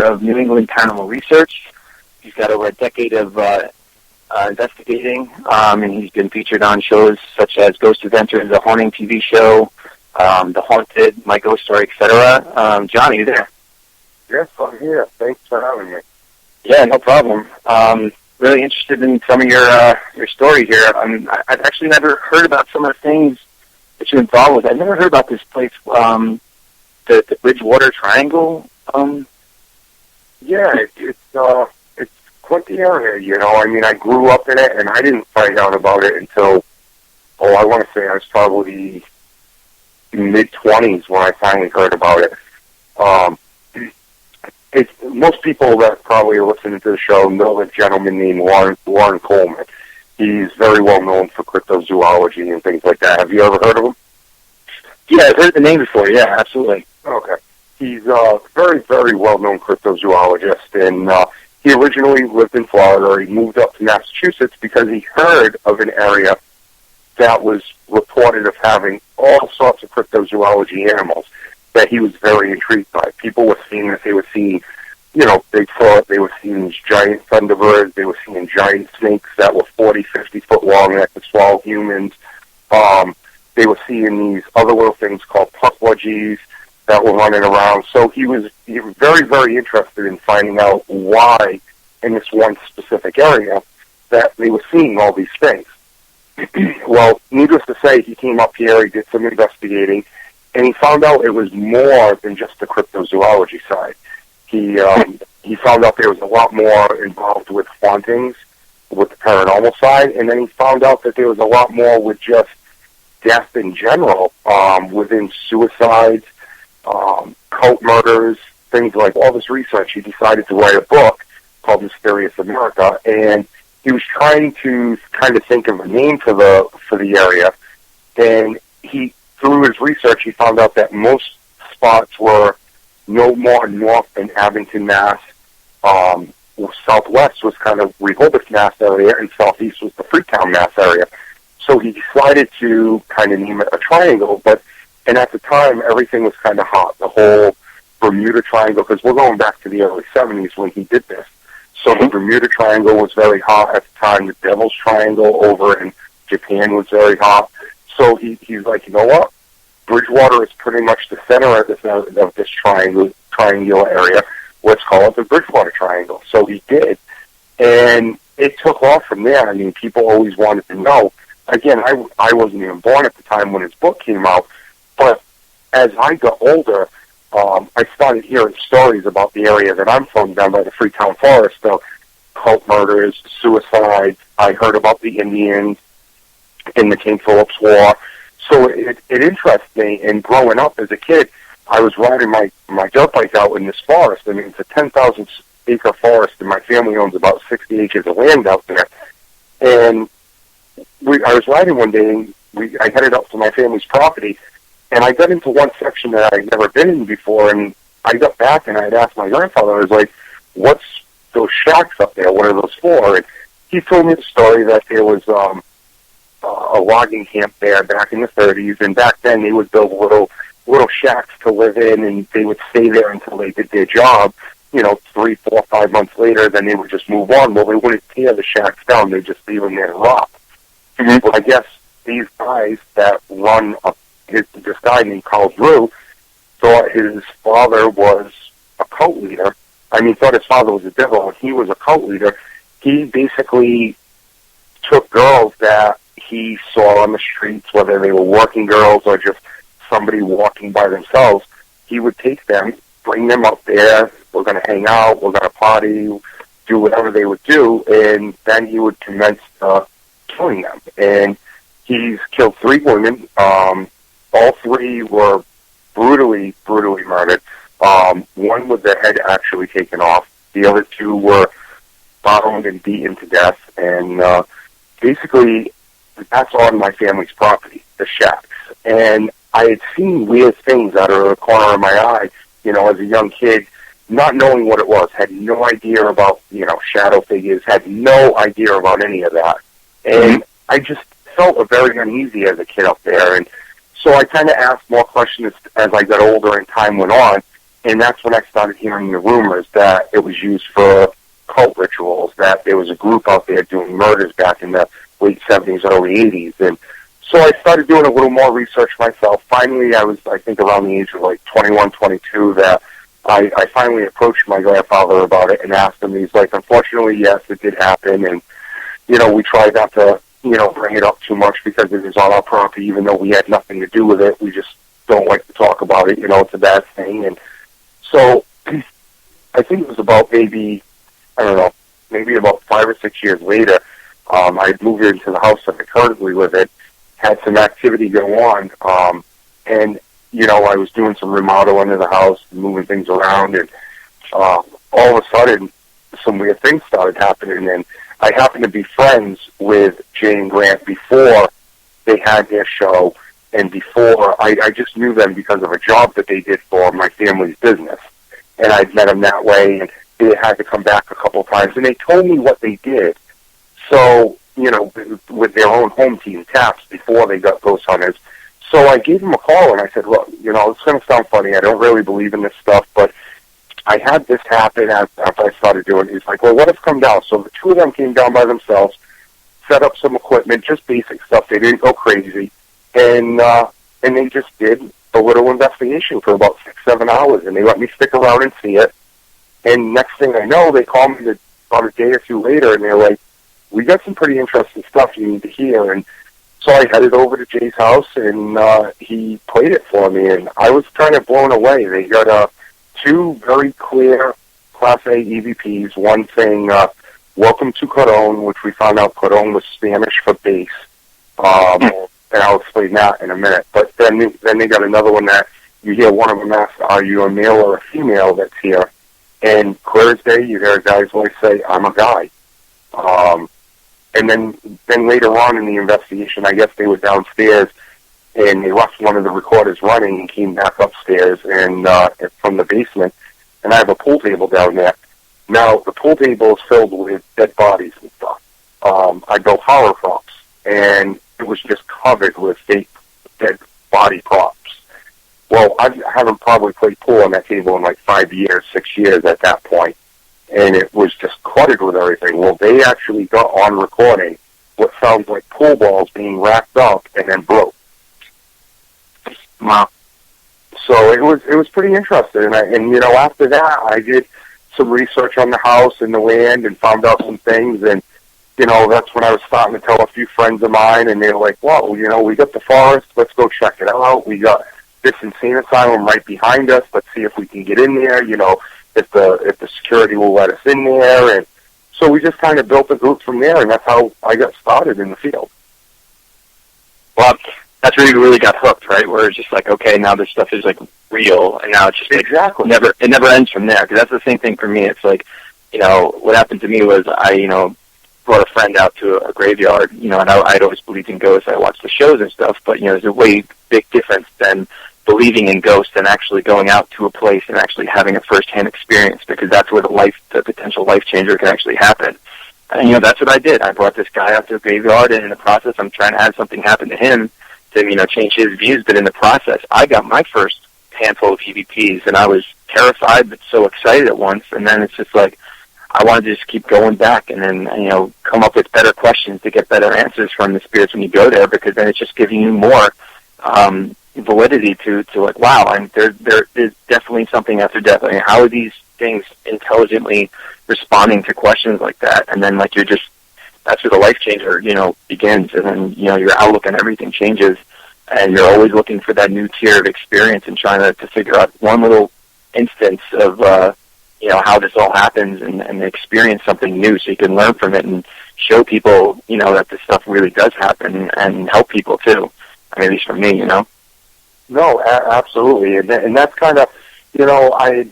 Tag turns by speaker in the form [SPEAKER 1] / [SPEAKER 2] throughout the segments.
[SPEAKER 1] of New England paranormal research. He's got over a decade of investigating, and he's been featured on shows such as Ghost Adventures, The Haunting TV show, The Haunted, My Ghost Story, etc. John, are you there?
[SPEAKER 2] Yes, I'm here. Thanks for having me.
[SPEAKER 1] Yeah, no problem. Really interested in some of your story here. I've actually never heard about some of the things that you're involved with. I've never heard about this place, the Bridgewater Triangle.
[SPEAKER 2] Yeah, it's quite the area, you know. I mean, I grew up in it, and I didn't find out about it until, I want to say I was probably mid-20s when I finally heard about it. Most people that probably are listening to the show know a gentleman named Warren Coleman. He's very well known for cryptozoology and things like that. Have you ever heard of him?
[SPEAKER 1] Yeah, I've heard the name before. Yeah, absolutely.
[SPEAKER 2] Okay. He's a very, very well-known cryptozoologist, and he originally lived in Florida. He moved up to Massachusetts because he heard of an area that was reported of having all sorts of cryptozoology animals that he was very intrigued by. People were seeing that they were seeing, Bigfoot, they were seeing these giant thunderbirds, they were seeing giant snakes that were 40, 50 foot long that could swallow humans. They were seeing these other little things called puckwudgies that were running around. So he was very, very interested in finding out why in this one specific area that they were seeing all these things. Well, needless to say, he came up here, he did some investigating, and he found out it was more than just the cryptozoology side. He found out there was a lot more involved with hauntings, with the paranormal side, and then he found out that there was a lot more with just death in general, within suicides, cult murders, things like all this research. He decided to write a book called Mysterious America, and he was trying to kind of think of a name for the area, and through his research, he found out that most spots were no more north than Abington, Mass. Southwest was kind of Rehoboth, Mass area, and southeast was the Freetown, Mass area. So he decided to kind of name it a triangle, and at the time, everything was kind of hot. The whole Bermuda Triangle, because we're going back to the early 70s when he did this. So the Bermuda Triangle was very hot at the time. The Devil's Triangle over in Japan was very hot. So he's like, you know what? Bridgewater is pretty much the center of this triangular area. Let's call it the Bridgewater Triangle. So he did. And it took off from there. I mean, people always wanted to know. Again, I wasn't even born at the time when his book came out. But as I got older, I started hearing stories about the area that I'm from down by the Freetown Forest, so cult murders, suicides. I heard about the Indians in the King Philip's War. So it interests me, and growing up as a kid, I was riding my dirt bike out in this forest. I mean, it's a 10,000-acre forest, and my family owns about 60 acres of land out there. And I was riding one day, and I headed up to my family's property, and I got into one section that I'd never been in before, and I got back, and I had asked my grandfather, I was like, what's those shacks up there? What are those for? And he told me the story that there was a logging camp there back in the 30s, and back then they would build little shacks to live in, and they would stay there until they did their job. 3, 4, 5 months later, then they would just move on. Well, they wouldn't tear the shacks down; they'd just leave them there to rot. Mm-hmm. Well, I guess these guys that run this guy named Carl Drew thought his father was a cult leader. I mean, thought his father was a devil, and he was a cult leader. He basically took girls that he saw on the streets, whether they were working girls or just somebody walking by themselves. He would take them, bring them up there. We're going to hang out. We're going to party, do whatever they would do, and then he would commence killing them. And he's killed 3 women. All 3 were brutally, brutally murdered. One with their head actually taken off. The other 2 were bound and beaten to death. And basically, that's on my family's property, the shacks. And I had seen weird things out of the corner of my eye, as a young kid, not knowing what it was, had no idea about, shadow figures, had no idea about any of that. And I just felt very uneasy as a kid up there. And so I kind of asked more questions as I got older and time went on. And that's when I started hearing the rumors that it was used for cult rituals, that there was a group out there doing murders back in the late 70s, early 80s. And so I started doing a little more research myself. Finally, I think around the age of like 21, 22, that I finally approached my grandfather about it and asked him. He's like, unfortunately, yes, it did happen. And, we tried not to, bring it up too much because it is on our property, even though we had nothing to do with it. We just don't like to talk about it. It's a bad thing. And so I think it was about maybe about 5 or 6 years later, I'd moved into the house that I currently live in, had some activity go on, and, I was doing some remodeling in the house, moving things around, and all of a sudden, some weird things started happening, and I happened to be friends with Jay and Grant before they had their show, and before, I just knew them because of a job that they did for my family's business, and I'd met them that way, and they had to come back a couple of times, and they told me what they did. So, with their own home team, Taps, before they got Ghost Hunters. So I gave them a call, and I said, look, it's going to sound funny. I don't really believe in this stuff, but I had this happen after I started doing it. He's like, well, let us come down. So the two of them came down by themselves, set up some equipment, just basic stuff. They didn't go crazy. And they just did a little investigation for about 6-7 hours, and they let me stick around and see it. And next thing I know, they called me about a day or two later, and they're like, we got some pretty interesting stuff you need to hear. And so I headed over to Jay's house, and he played it for me, and I was kind of blown away. They got two very clear Class A EVPs, one saying, welcome to Cordon, which we found out Cordon was Spanish for base. And I'll explain that in a minute. But then they got another one that you hear one of them ask, are you a male or a female that's here? And clear as day, you hear a guy's voice say, I'm a guy. And then later on in the investigation, I guess they were downstairs, and they left one of the recorders running and came back upstairs and from the basement. And I have a pool table down there. Now, the pool table is filled with dead bodies and stuff. I built horror props, and it was just covered with fake dead body props. Well, I haven't probably played pool on that table in like 5 years, 6 years at that point, and it was just cluttered with everything. Well, they actually got on recording what sounds like pool balls being racked up and then broke.
[SPEAKER 1] Wow.
[SPEAKER 2] So it was pretty interesting, and after that, I did some research on the house and the land and found out some things, and that's when I was starting to tell a few friends of mine, and they were like, "Whoa, we got the forest. Let's go check it out. We got this insane asylum right behind us. Let's see if we can get in there. If the security will let us in there." And so we just kind of built a group from there, and that's how I got started in the field.
[SPEAKER 1] Well, that's where you really got hooked, right? Where it's just like, okay, now this stuff is like real, and now it's just like,
[SPEAKER 2] exactly
[SPEAKER 1] it never ends from there. Because that's the same thing for me. It's like, what happened to me was I brought a friend out to a graveyard, and I'd always believed in ghosts. I watched the shows and stuff, but there's a way big difference than believing in ghosts and actually going out to a place and actually having a first-hand experience, because that's where the potential life changer can actually happen. And that's what I did. I brought this guy out to a graveyard, and in the process, I'm trying to have something happen to him to change his views. But in the process, I got my first handful of EVPs, and I was terrified but so excited at once. And then it's just like I wanted to just keep going back, and then come up with better questions to get better answers from the spirits when you go there, because then it's just giving you more validity to like, wow, and there is definitely something after death. I mean, how are these things intelligently responding to questions like that? And then like that's where the life changer begins, and then your outlook on everything changes, and you're always looking for that new tier of experience and trying to figure out one little instance of how this all happens, and experience something new so you can learn from it and show people that this stuff really does happen, and help people too. I mean, at least for me,
[SPEAKER 2] No, absolutely, and that's kind of, I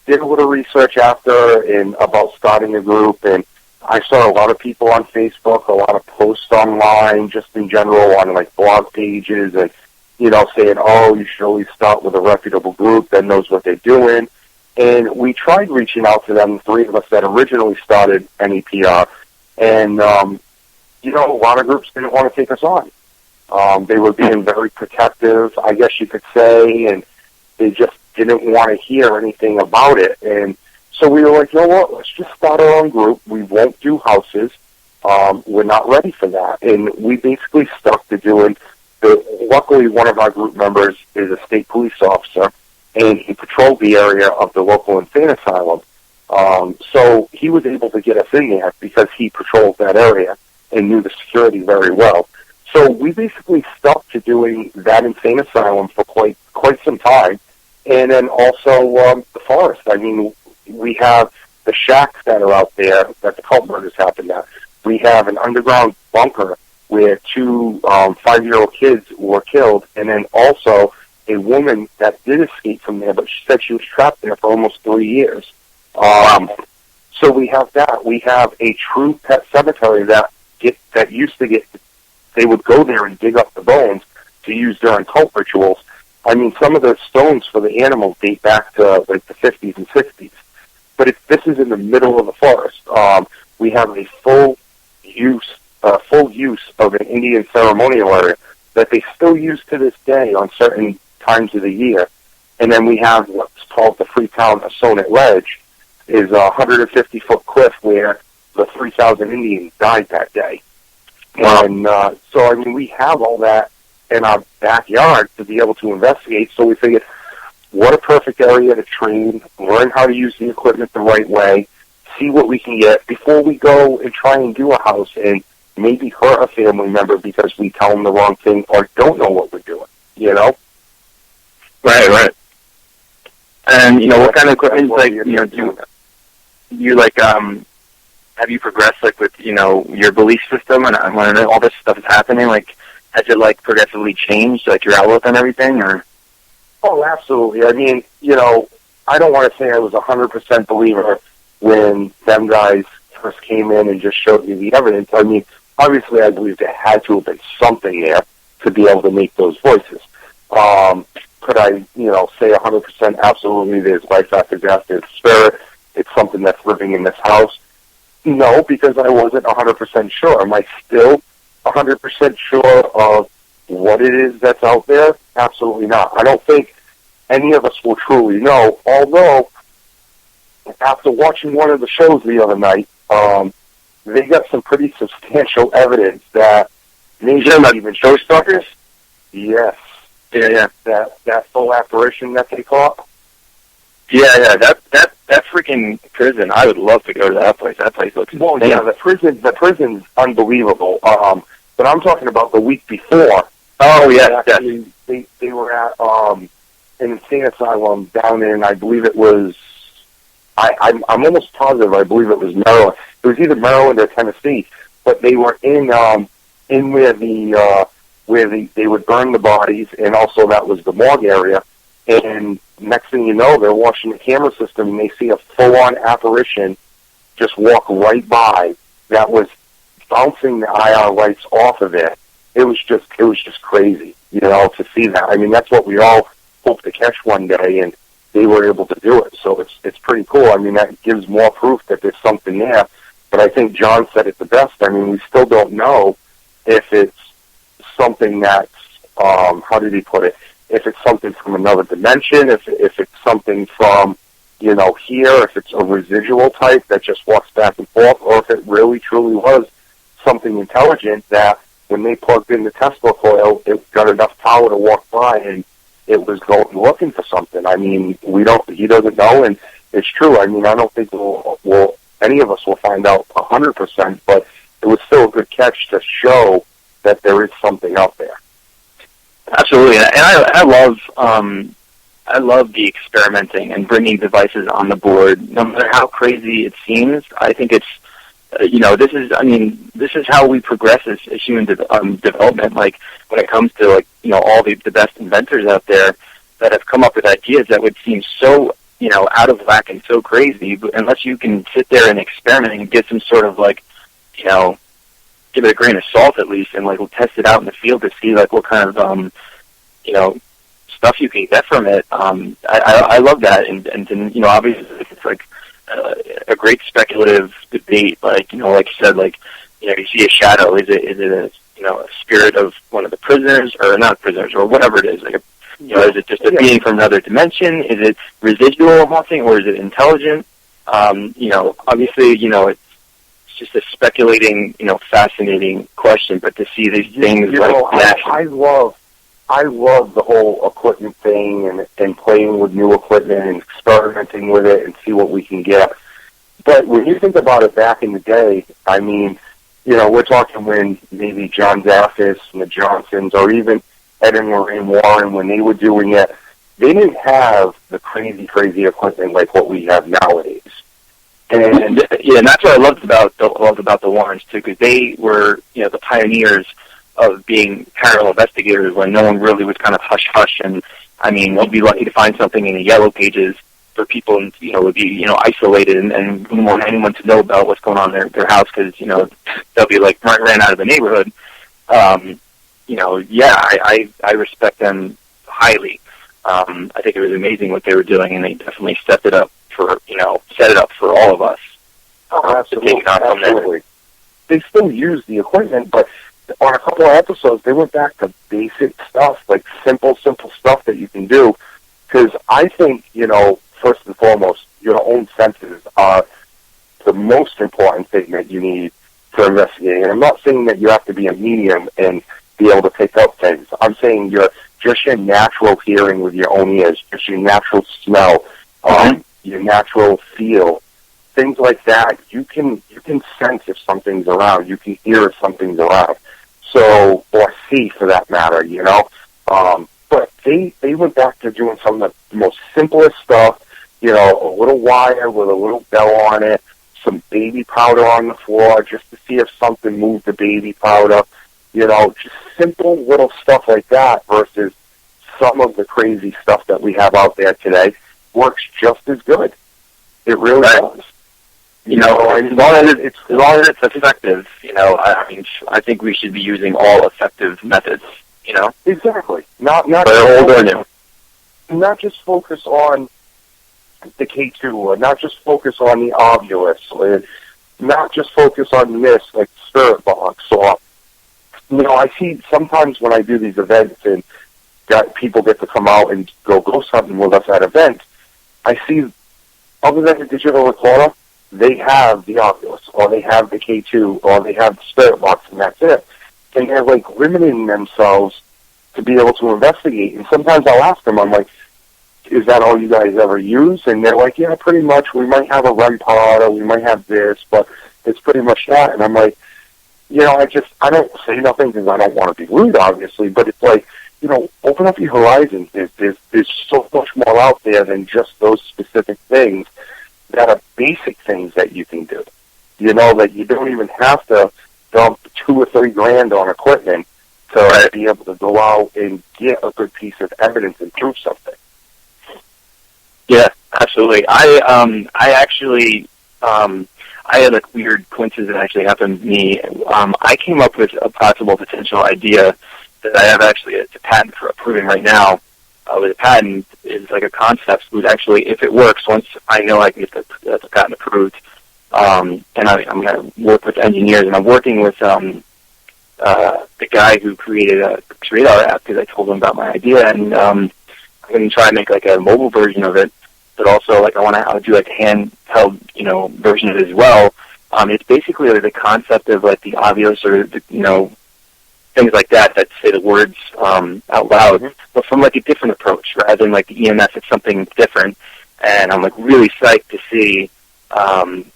[SPEAKER 2] did a little research after about starting a group, and I saw a lot of people on Facebook, a lot of posts online, just in general on like blog pages, and saying, "Oh, you should always start with a reputable group that knows what they're doing." And we tried reaching out to them, the three of us that originally started NEPR, and a lot of groups didn't want to take us on. They were being very protective, I guess you could say, and they just didn't want to hear anything about it. And so we were like, you know what, let's just start our own group. We won't do houses. We're not ready for that. And we basically stuck to doing luckily one of our group members is a state police officer, and he patrolled the area of the local insane asylum. So he was able to get us in there because he patrolled that area and knew the security very well. So we basically stuck to doing that insane asylum for quite some time. And then also the forest. I mean, we have the shacks that are out there that the cult murders happened at. We have an underground bunker where two 5-year-old kids were killed, and then also a woman that did escape from there, but she said she was trapped there for almost 3 years. So we have that. We have a true pet cemetery that used to get. They would go there and dig up the bones to use during cult rituals. I mean, some of the stones for the animals date back to like the 50s and 60s. But this is in the middle of the forest. We have a full use of an Indian ceremonial area that they still use to this day on certain times of the year. And then we have what's called the Freetown Assonet Ledge, is a 150-foot cliff where the 3,000 Indians died that day.
[SPEAKER 1] Wow.
[SPEAKER 2] And so, I mean, we have all that in our backyard to be able to investigate. So we figured, what a perfect area to train, learn how to use the equipment the right way, see what we can get before we go and try and do a house and maybe hurt a family member because we tell them the wrong thing or don't know what we're doing, you know?
[SPEAKER 1] Right. And, what kind of equipment, like, do you like, have you progressed, like, with, your belief system and when all this stuff is happening? Like, has it, like, progressively changed, like, your outlook on everything, or?
[SPEAKER 2] Oh, absolutely. I mean, I don't want to say I was 100% believer when them guys first came in and just showed me the evidence. I mean, obviously I believe there had to have been something there to be able to make those voices. Could I, say 100% absolutely there's life after death, there's spirit, it's something that's living in this house? No, because I wasn't 100% sure. Am I still 100% sure of what it is that's out there? Absolutely not. I don't think any of us will truly know, although after watching one of the shows the other night, they got some pretty substantial evidence that maybe even Showstoppers? Yes.
[SPEAKER 1] Yeah.
[SPEAKER 2] That full apparition that they caught?
[SPEAKER 1] Yeah, that freaking prison, I would love to go to that place. That place looks
[SPEAKER 2] well,
[SPEAKER 1] insane.
[SPEAKER 2] Yeah, the prison's unbelievable. But I'm talking about the week before.
[SPEAKER 1] Oh, yeah.
[SPEAKER 2] They were at an insane asylum down in, I believe it was, I'm almost positive, I believe it was Maryland. It was either Maryland or Tennessee, but they were in where they would burn the bodies, and also that was the morgue area. And next thing you know, they're watching the camera system, and they see a full-on apparition just walk right by that was bouncing the IR lights off of it. It was just crazy, to see that. I mean, that's what we all hope to catch one day, and they were able to do it. So it's pretty cool. I mean, that gives more proof that there's something there. But I think John said it the best. I mean, we still don't know if it's something that's, how did he put it? If it's something from another dimension, if it's something from, here, if it's a residual type that just walks back and forth, or if it really truly was something intelligent that when they plugged in the Tesla coil, it got enough power to walk by and it was going looking for something. I mean, he doesn't know, and it's true. I mean, I don't think any of us will find out 100%, but it was still a good catch to show that there is something out there.
[SPEAKER 1] Absolutely, and I love the experimenting and bringing devices on the board, no matter how crazy it seems. I think it's, this is how we progress as human development. Like when it comes to all the best inventors out there that have come up with ideas that would seem so out of whack and so crazy, but unless you can sit there and experiment and get some sort of give it a grain of salt at least, and test it out in the field to see what kind of stuff you can get from it. I love that, and obviously it's a great speculative debate. Like you said, you see a shadow. Is it a spirit of one of the prisoners, or not prisoners, or whatever it is, You know, is it just a being from another dimension? Is it residual haunting, or is it intelligent? You know, obviously, you know, it's just a speculating, you know, fascinating question. But to see these things
[SPEAKER 2] I love the whole equipment thing and playing with new equipment and experimenting with it and see what we can get. But when you think about it back in the day, I mean, you know, we're talking when maybe John Zaffis and the Johnsons, or even Ed and Lorraine Warren, when they were doing it, they didn't have the crazy equipment like what we have nowadays.
[SPEAKER 1] And yeah, and that's what I loved about the Warrens too, because they were, you know, the pioneers of being paranormal investigators when no one really was kind of hush-hush. And, I mean, you'd be lucky to find something in the Yellow Pages for people, you know, would be, you know, isolated and wouldn't want anyone to know about what's going on in their house because, you know, they'll be like ran out of the neighborhood. You know, yeah, I respect them highly. I think it was amazing what they were doing, and they definitely stepped it up for, you know, set it up for all of us.
[SPEAKER 2] Oh, absolutely. They still use the equipment, but on a couple of episodes, they went back to basic stuff, like simple stuff that you can do. Because I think, you know, first and foremost, your own senses are the most important thing that you need for investigating. And I'm not saying that you have to be a medium and be able to pick up things. I'm saying your natural hearing with your own ears, just your natural smell, your natural feel, things like that. You can sense if something's around. You can hear if something's around. So, or see for that matter, you know. But they went back to doing some of the most simplest stuff, you know, a little wire with a little bell on it, some baby powder on the floor just to see if something moved the baby powder, you know, just simple little stuff like that versus some of the crazy stuff that we have out there today works just as good. It really does.
[SPEAKER 1] You know, as long as it's effective, you know, I mean, I think we should be using all effective methods, you know?
[SPEAKER 2] Exactly. Not
[SPEAKER 1] old or new.
[SPEAKER 2] Not just focus on the K2, or not just focus on the Ovilus, or not just focus on this, like Spirit Box, or, you know, I see sometimes when I do these events and people get to come out and go something with us at events, I see, other than the digital recorder, they have the Oculus, or they have the K2, or they have the Spirit Box, and that's it. And they're, like, limiting themselves to be able to investigate. And sometimes I'll ask them, I'm like, is that all you guys ever use? And they're like, yeah, pretty much. We might have a REM pod, or we might have this, but it's pretty much that. And I'm like, you know, I don't say nothing because I don't want to be rude, obviously, but it's like, you know, open up your horizons. There's so much more out there than just those specific things that are basic things that you can do. You know, that you don't even have to dump $2 or $3 grand on equipment to be able to go out and get a good piece of evidence and prove something.
[SPEAKER 1] Yeah, absolutely. I had a weird coincidence that actually happened to me. I came up with a possible potential idea that I have actually a patent for approving right now. With a patent is like a concept would actually, if it works, once I know I can get the patent approved, and I'm going to work with engineers, and I'm working with the guy who created a radar app because I told him about my idea, and I'm going to try and make like a mobile version of it, but also like I want to do like a handheld, you know, version of it as well. It's basically like the concept of like the obvious or the, you know, things like that say the words out loud, but from like a different approach rather than like the EMF. It's something different, and I'm like really psyched to see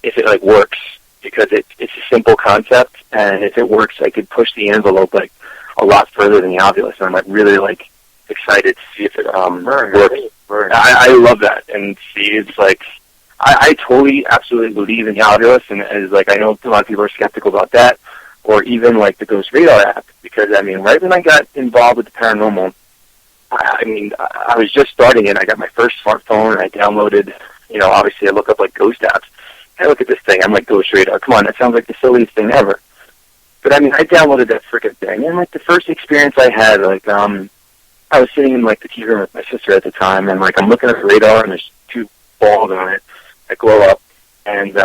[SPEAKER 1] if it like works, because it's a simple concept, and if it works, I could push the envelope like a lot further than the Ovilus, and I'm like really like excited to see if it works. I love that, and see, it's like I totally absolutely believe in the Ovilus, and it's like I know a lot of people are skeptical about that, or even like the Ghost Radar app, because I mean, right when I got involved with the paranormal, I was just starting it. I got my first smartphone, and I downloaded, you know, obviously I look up like ghost apps. I look at this thing, I'm like, Ghost Radar, come on, that sounds like the silliest thing ever. But I mean, I downloaded that frickin' thing, and like the first experience I had, like, I was sitting in like the TV room with my sister at the time, and like I'm looking at the radar, and there's 2 balls on it that glow up, and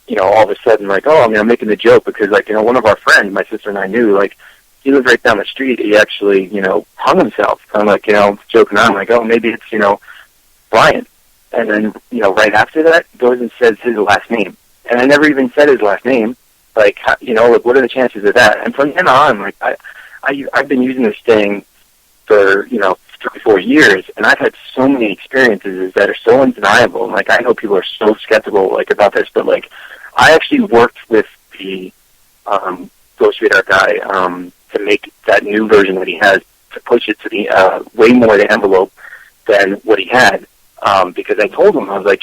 [SPEAKER 1] you know, all of a sudden, like, oh, I mean, I'm making the joke because, like, you know, one of our friends, my sister and I knew, like, he lived right down the street. He actually, hung himself. I'm like, joking around, like, oh, maybe it's, Brian. And then, right after that, goes and says his last name. And I never even said his last name. Like, like, what are the chances of that? And from then on, like, I've been using this thing for, 3 or 4 years, and I've had so many experiences that are so undeniable. And, like, I know people are so skeptical, like, about this, but, like, I actually worked with the Ghost Radar guy to make that new version that he has, to push it to the way more the envelope than what he had. Because I told him, I was like,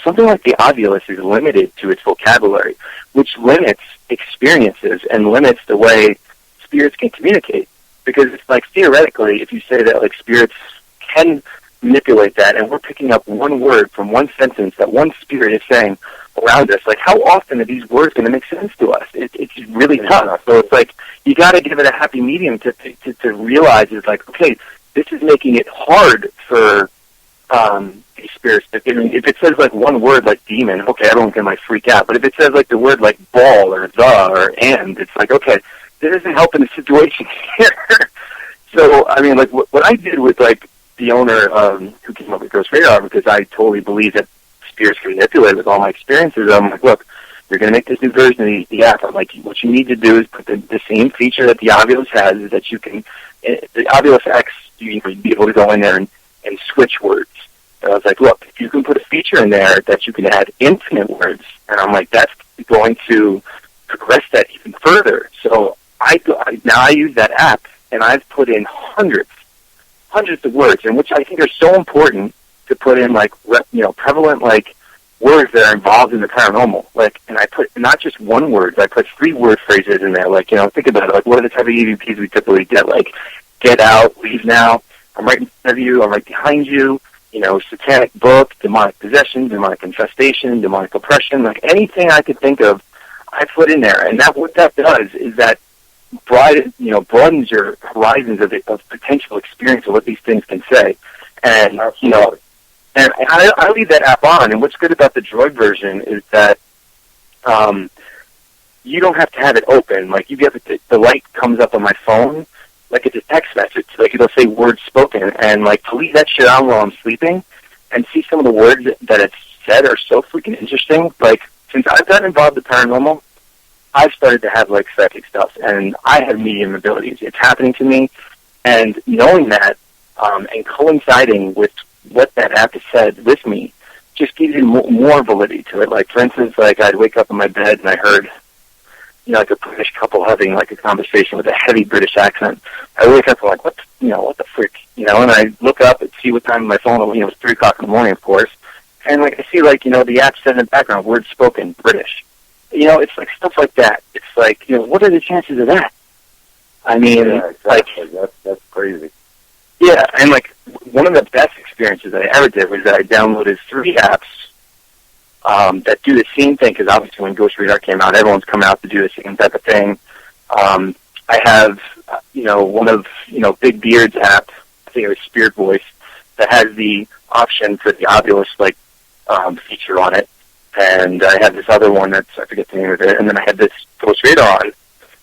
[SPEAKER 1] something like the Ovilus is limited to its vocabulary, which limits experiences and limits the way spirits can communicate. Because it's like, theoretically, if you say that, like, spirits can manipulate that, and we're picking up one word from one sentence that one spirit is saying around us, like, how often are these words going to make sense to us? It's really tough. So it's like, you got to give it a happy medium to realize it's like, okay, this is making it hard for these spirits. If it says, like, one word, like demon, okay, everyone can, like, freak out. But if it says, like, the word, like, ball or the or and, it's like, okay, this isn't helping the situation here. So, I mean, like, what I did with, like, the owner who came up with Ghost Radar, because I totally believe that spirits can manipulate with all my experiences, I'm like, look, you're going to make this new version of the app. I'm like, what you need to do is put the same feature that the Ovilus has, is that you can, the Ovilus X, you'd be able to go in there and switch words. And I was like, look, if you can put a feature in there that you can add infinite words, and I'm like, that's going to progress that even further. So now I use that app, and I've put in hundreds of words, and which I think are so important to put in, like, prevalent, like, words that are involved in the paranormal. Like, and I put not just one word, I put 3 word phrases in there. Like, think about it. Like, what are the type of EVPs we typically get? Like, get out, leave now, I'm right in front of you, I'm right behind you, satanic book, demonic possession, demonic infestation, demonic oppression, like, anything I could think of, I put in there. And what that does is that broadens your horizons of potential experience of what these things can say. And, and I leave that app on, and what's good about the Droid version is that you don't have to have it open. Like, you get the light comes up on my phone, like it's a text message. Like, it'll say words spoken, and, like, to leave that shit on while I'm sleeping and see some of the words that it's said are so freaking interesting. Like, since I've gotten involved with paranormal, I've started to have, like, psychic stuff, and I have medium abilities. It's happening to me, and knowing that and coinciding with what that app has said with me just gives you more validity to it. Like, for instance, like, I'd wake up in my bed and I heard, like, a British couple having, like, a conversation with a heavy British accent. I wake up and I'm like, what the frick? And I look up and see what time my phone, it was 3 o'clock in the morning, of course, and, like, I see, like, the app said in the background, words spoken, British. It's like stuff like that. It's like, what are the chances of that? I mean,
[SPEAKER 2] yeah, exactly. That's crazy.
[SPEAKER 1] Yeah, and, like, one of the best experiences that I ever did was that I downloaded 3 apps that do the same thing, because obviously when Ghost Radar came out, everyone's come out to do the same type of thing. I have, one of, Big Beard's app, I think it was Spirit Voice, that has the option for the Ovilus, like, feature on it. And I had this other one I forget the name of it, and then I had this Ghost Radar on.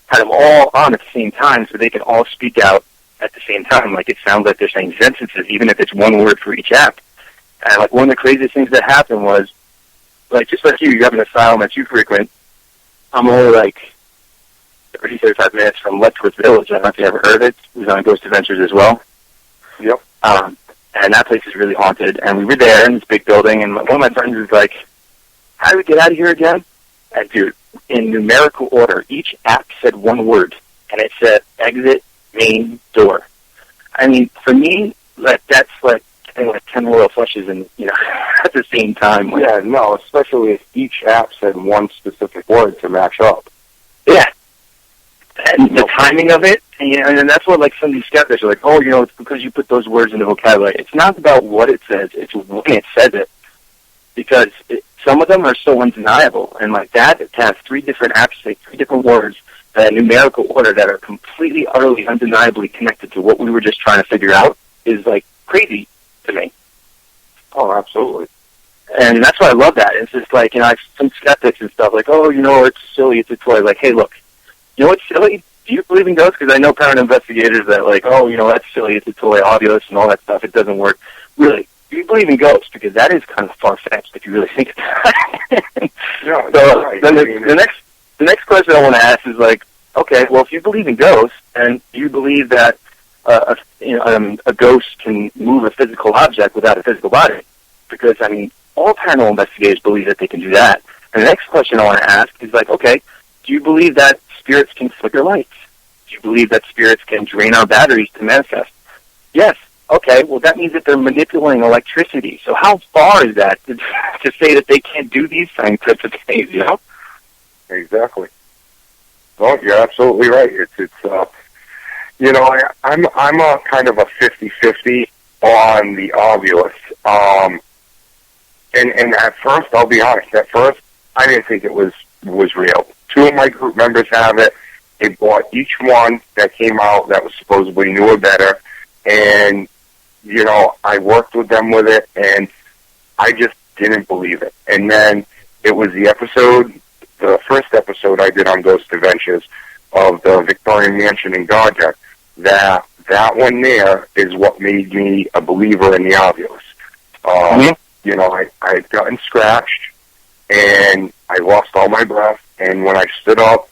[SPEAKER 1] Had them all on at the same time so they can all speak out at the same time. Like, it sounds like they're saying sentences, even if it's one word for each app. And, like, one of the craziest things that happened was, like, just like you have an asylum that you frequent. I'm only, like, 30, 35 minutes from Letchworth Village. I don't know if you ever heard of it. It was on Ghost Adventures as well.
[SPEAKER 2] Yep.
[SPEAKER 1] And that place is really haunted. And we were there in this big building, and one of my friends was like, how do we get out of here again? And, dude, in numerical order, each app said one word, and it said exit main door. I mean, for me, like, that's like getting, like, 10 royal flushes and, at the same time. Like,
[SPEAKER 2] yeah, no, especially if each app said one specific word to match up.
[SPEAKER 1] Yeah. And the timing of it, and that's what, like, some of these skeptics are like, oh, it's because you put those words in the vocabulary. It's not about what it says, it's when it says it. Because some of them are so undeniable. And like that, to have 3 different apps say 3 different words in numerical order that are completely, utterly, undeniably connected to what we were just trying to figure out is, like, crazy to me.
[SPEAKER 2] Oh, absolutely.
[SPEAKER 1] And that's why I love that. It's just like, I have some skeptics and stuff like, oh, it's silly, it's a toy. Like, hey, look, what's silly? do you believe in ghosts? Because I know paranormal investigators that like, oh, you know, that's silly. It's a toy, obvious, and all that stuff. It doesn't work. Really, do you believe in ghosts? Because that is kind of far-fetched if you really think about it.
[SPEAKER 2] No,
[SPEAKER 1] so
[SPEAKER 2] right.
[SPEAKER 1] then the next question I want to ask is like, okay, well, if you believe in ghosts, and you believe that a ghost can move a physical object without a physical body, because, I mean, all paranormal investigators believe that they can do that. And the next question I want to ask is like, okay, do you believe that spirits can flicker lights? Do you believe that spirits can drain our batteries to manifest? Yes. Okay, well, that means that they're manipulating electricity. So how far is that to say that they can't do these scientific things, you know?
[SPEAKER 2] Exactly. Well, you're absolutely right. It's you know, I'm a kind of a 50-50 on the obvious. And at first, I'll be honest, at first, I didn't think it was real. Two of my group members have it. They bought each one that came out that was supposedly new or better. And, you know, I worked with them with it, and I just didn't believe it. And then it was the first episode I did on Ghost Adventures of the Victorian Mansion in Georgia, that one there is what made me a believer in the obvious. You know, I had gotten scratched, and I lost all my breath, and when I stood up,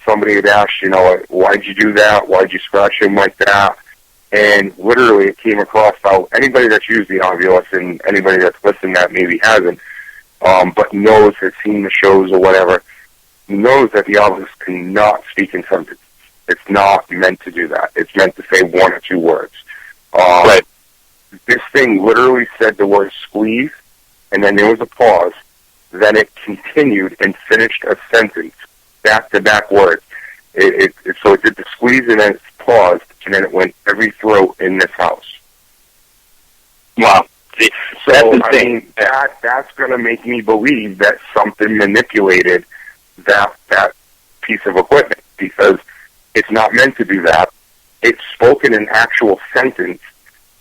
[SPEAKER 2] somebody had asked, you know, why'd you do that? Why'd you scratch him like that? And literally it came across how anybody that's used the obvious, and anybody that's listened that maybe hasn't, but knows, has seen the shows or whatever, knows that the obvious cannot speak in sentences. It's not meant to do that. It's meant to say one or two words.
[SPEAKER 1] Right.
[SPEAKER 2] This thing literally said the word squeeze, and then there was a pause. Then it continued and finished a sentence, back-to-back words. So it did the squeeze, and then it paused, and then it went every throat in this house.
[SPEAKER 1] Wow.
[SPEAKER 2] So, I mean, that's going to make me believe that something manipulated that piece of equipment, because it's not meant to do that. It's spoken in actual sentence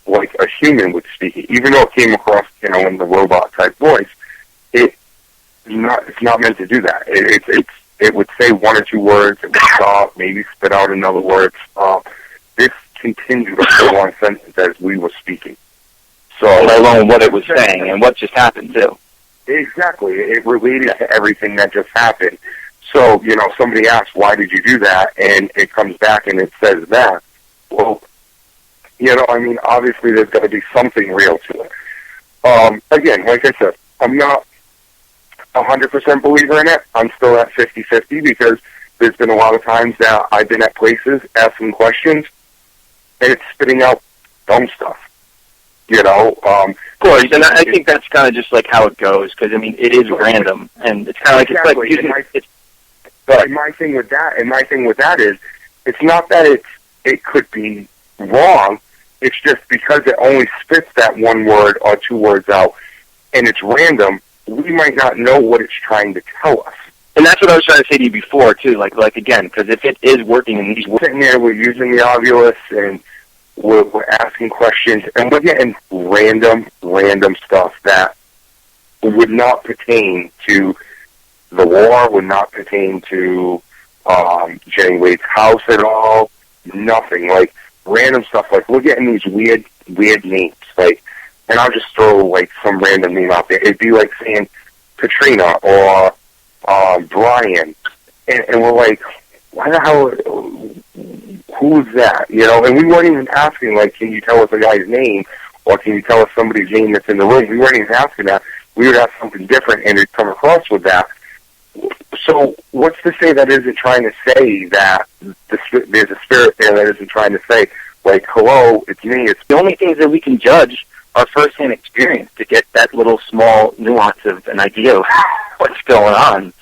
[SPEAKER 2] like a human would speak it, even though it came across, you know, in the robot-type voice. It's not meant to do that. It would say one or two words, it would stop, maybe spit out another word, stop. This continued a full-on sentence as we were speaking. So,
[SPEAKER 1] let alone what it was saying and what just happened, too.
[SPEAKER 2] Exactly. It related to everything that just happened. So, you know, somebody asks, why did you do that? And it comes back and it says that. Well, you know, I mean, obviously there's got to be something real to it. Again, like I said, I'm not 100% believer in it. I'm still at 50-50 because there's been a lot of times that I've been at places asking questions and it's spitting out dumb stuff. You know,
[SPEAKER 1] of course, and I think that's kind of just like how it goes, because I mean, it is random, and it's kind of like
[SPEAKER 2] exactly.
[SPEAKER 1] But
[SPEAKER 2] my thing with that is, it's not that it could be wrong. It's just because it only spits that one word or two words out, and it's random. We might not know what it's trying to tell us.
[SPEAKER 1] And that's what I was trying to say to you before too. Like again, because if it is working in these
[SPEAKER 2] sitting there, we're using the obvious and we're asking questions, and we're getting random stuff that would not pertain to the war, would not pertain to Jenny Wade's house at all. Nothing. Like random stuff. Like we're getting these weird names. Like, and I'll just throw like some random name out there. It'd be like saying Katrina or Brian, and we're like, why the hell? Who's that? You know, and we weren't even asking, like, can you tell us a guy's name, or can you tell us somebody's name that's in the room? We weren't even asking that. We would ask something different, and it'd come across with that. So what's to say that isn't trying to say that there's a spirit there that isn't trying to say, like, hello, it's me. It's
[SPEAKER 1] the only things that we can judge are first-hand experience to get that little small nuance of an idea of what's going on.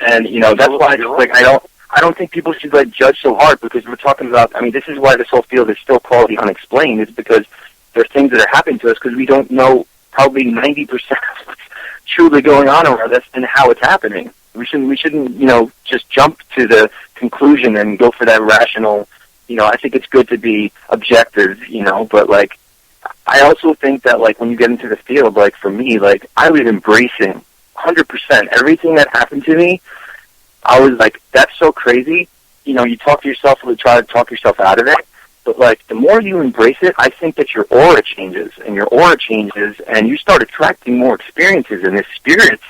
[SPEAKER 1] And, you know, that's why I don't think people should judge so hard, because we're talking about, I mean, this is why this whole field is still called the unexplained, is because there's things that are happening to us because we don't know probably 90% of what's truly going on around us and how it's happening. We shouldn't, you know, just jump to the conclusion and go for that rational, you know, I think it's good to be objective, you know, but I also think that when you get into the field, for me, I was embracing 100% everything that happened to me. I was like, that's so crazy. you talk to yourself or try to talk yourself out of it. But, like, the more you embrace it, I think that your aura changes, and you start attracting more experiences. And the spirits,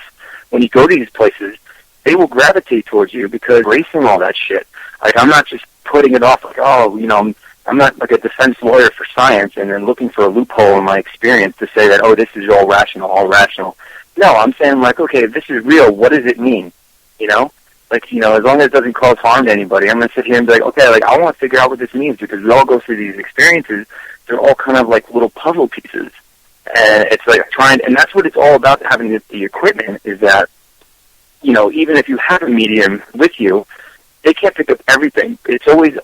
[SPEAKER 1] when you go to these places, they will gravitate towards you because embracing all that shit. Like, I'm not just putting it off like, I'm not like a defense lawyer for science and then looking for a loophole in my experience to say that, this is all rational. No, I'm saying, like, okay, if this is real, what does it mean? Like, as long as it doesn't cause harm to anybody, I'm going to sit here and be like, okay, like, I want to figure out what this means because we all go through these experiences. They're all kind of like little puzzle pieces. And it's like and that's what it's all about, having the equipment, is that, even if you have a medium with you, they can't pick up everything. It's always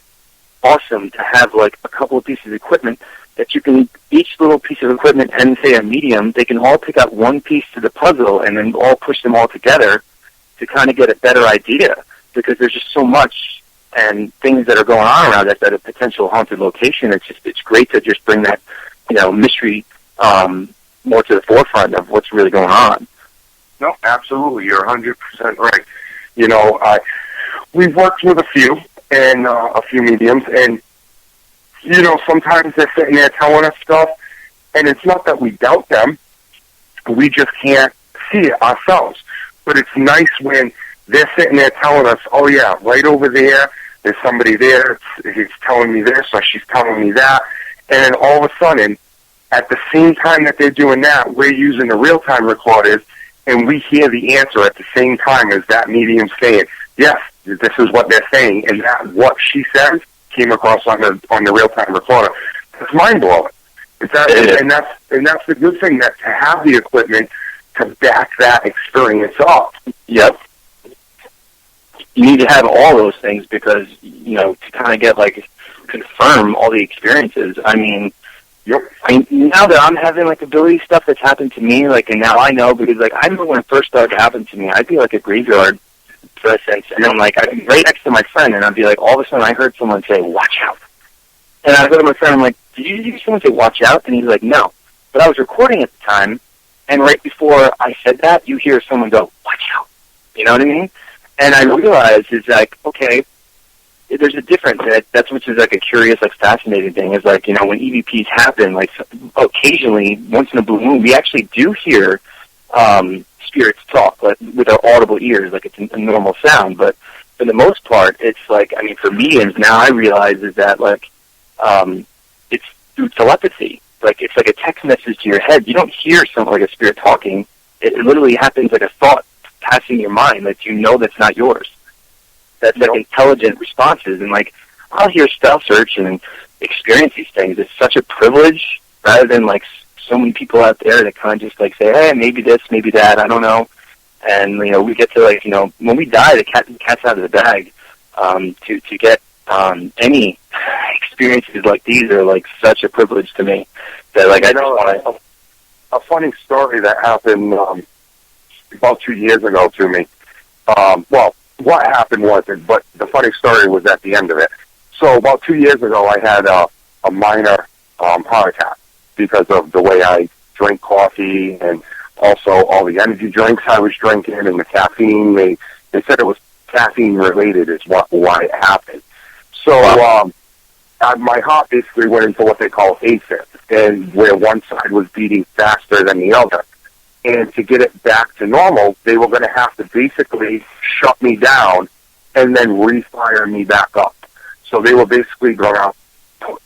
[SPEAKER 1] awesome to have, like, a couple of pieces of equipment that you can, each little piece of equipment and, say, a medium, they can all pick up one piece to the puzzle and then all push them all together to kind of get a better idea, because there's just so much and things that are going on around that a potential haunted location. It's great to just bring that, mystery more to the forefront of what's really going on.
[SPEAKER 2] No, absolutely. You're 100% right. We've worked with a few mediums, and, sometimes they're sitting there telling us stuff, and it's not that we doubt them. We just can't see it ourselves. But it's nice when they're sitting there telling us, oh, yeah, right over there's somebody there, he's telling me this, or she's telling me that, and then all of a sudden, at the same time that they're doing that, we're using the real-time recorders, and we hear the answer at the same time as that medium saying, yes, this is what they're saying, and that what she says came across on the real-time recorder. It's mind-blowing. And that's the good thing, that to have the equipment to back that experience up.
[SPEAKER 1] Yep. You need to have all those things because, to kind of get, like, confirm all the experiences. I mean,
[SPEAKER 2] yep.
[SPEAKER 1] Now that I'm having, like, ability stuff that's happened to me, like, and now I know, because, like, I remember when it first started happening to me, I'd be, like, a graveyard, for instance, and I'm, like, I'd be right next to my friend, and I'd be, like, all of a sudden I heard someone say, watch out. And I go to my friend, I'm like, did you hear someone say, watch out? And he's like, no. But I was recording at the time, and right before I said that, you hear someone go, watch out. You know what I mean? And I realized it's like, okay, there's a difference. That's which is like a curious, like fascinating thing. Is like, when EVPs happen, like occasionally, once in a blue moon, we actually do hear spirits talk, like with our audible ears, like it's a normal sound. But for the most part, it's like, I mean, for mediums now, I realize is that like it's through telepathy. Like it's like a text message to your head. You don't hear something like a spirit talking. It literally happens like a thought passing your mind that that's not yours. That's like intelligent responses. And like I'll hear Stealth Search and experience these things. It's such a privilege rather than like so many people out there that kind of just like say, hey, maybe this, maybe that, I don't know. And we get to like when we die, the cat's out of the bag. To get any experiences like these are like such a privilege to me that like I don't want
[SPEAKER 2] a funny story that happened about 2 years ago to me. Well, what happened wasn't, but the funny story was at the end of it. So about 2 years ago, I had a minor heart attack because of the way I drink coffee and also all the energy drinks I was drinking and the caffeine. They said it was caffeine related is why it happened. So my heart basically went into what they call AFib, and where one side was beating faster than the other. And to get it back to normal, they were going to have to basically shut me down and then refire me back up. So they were basically going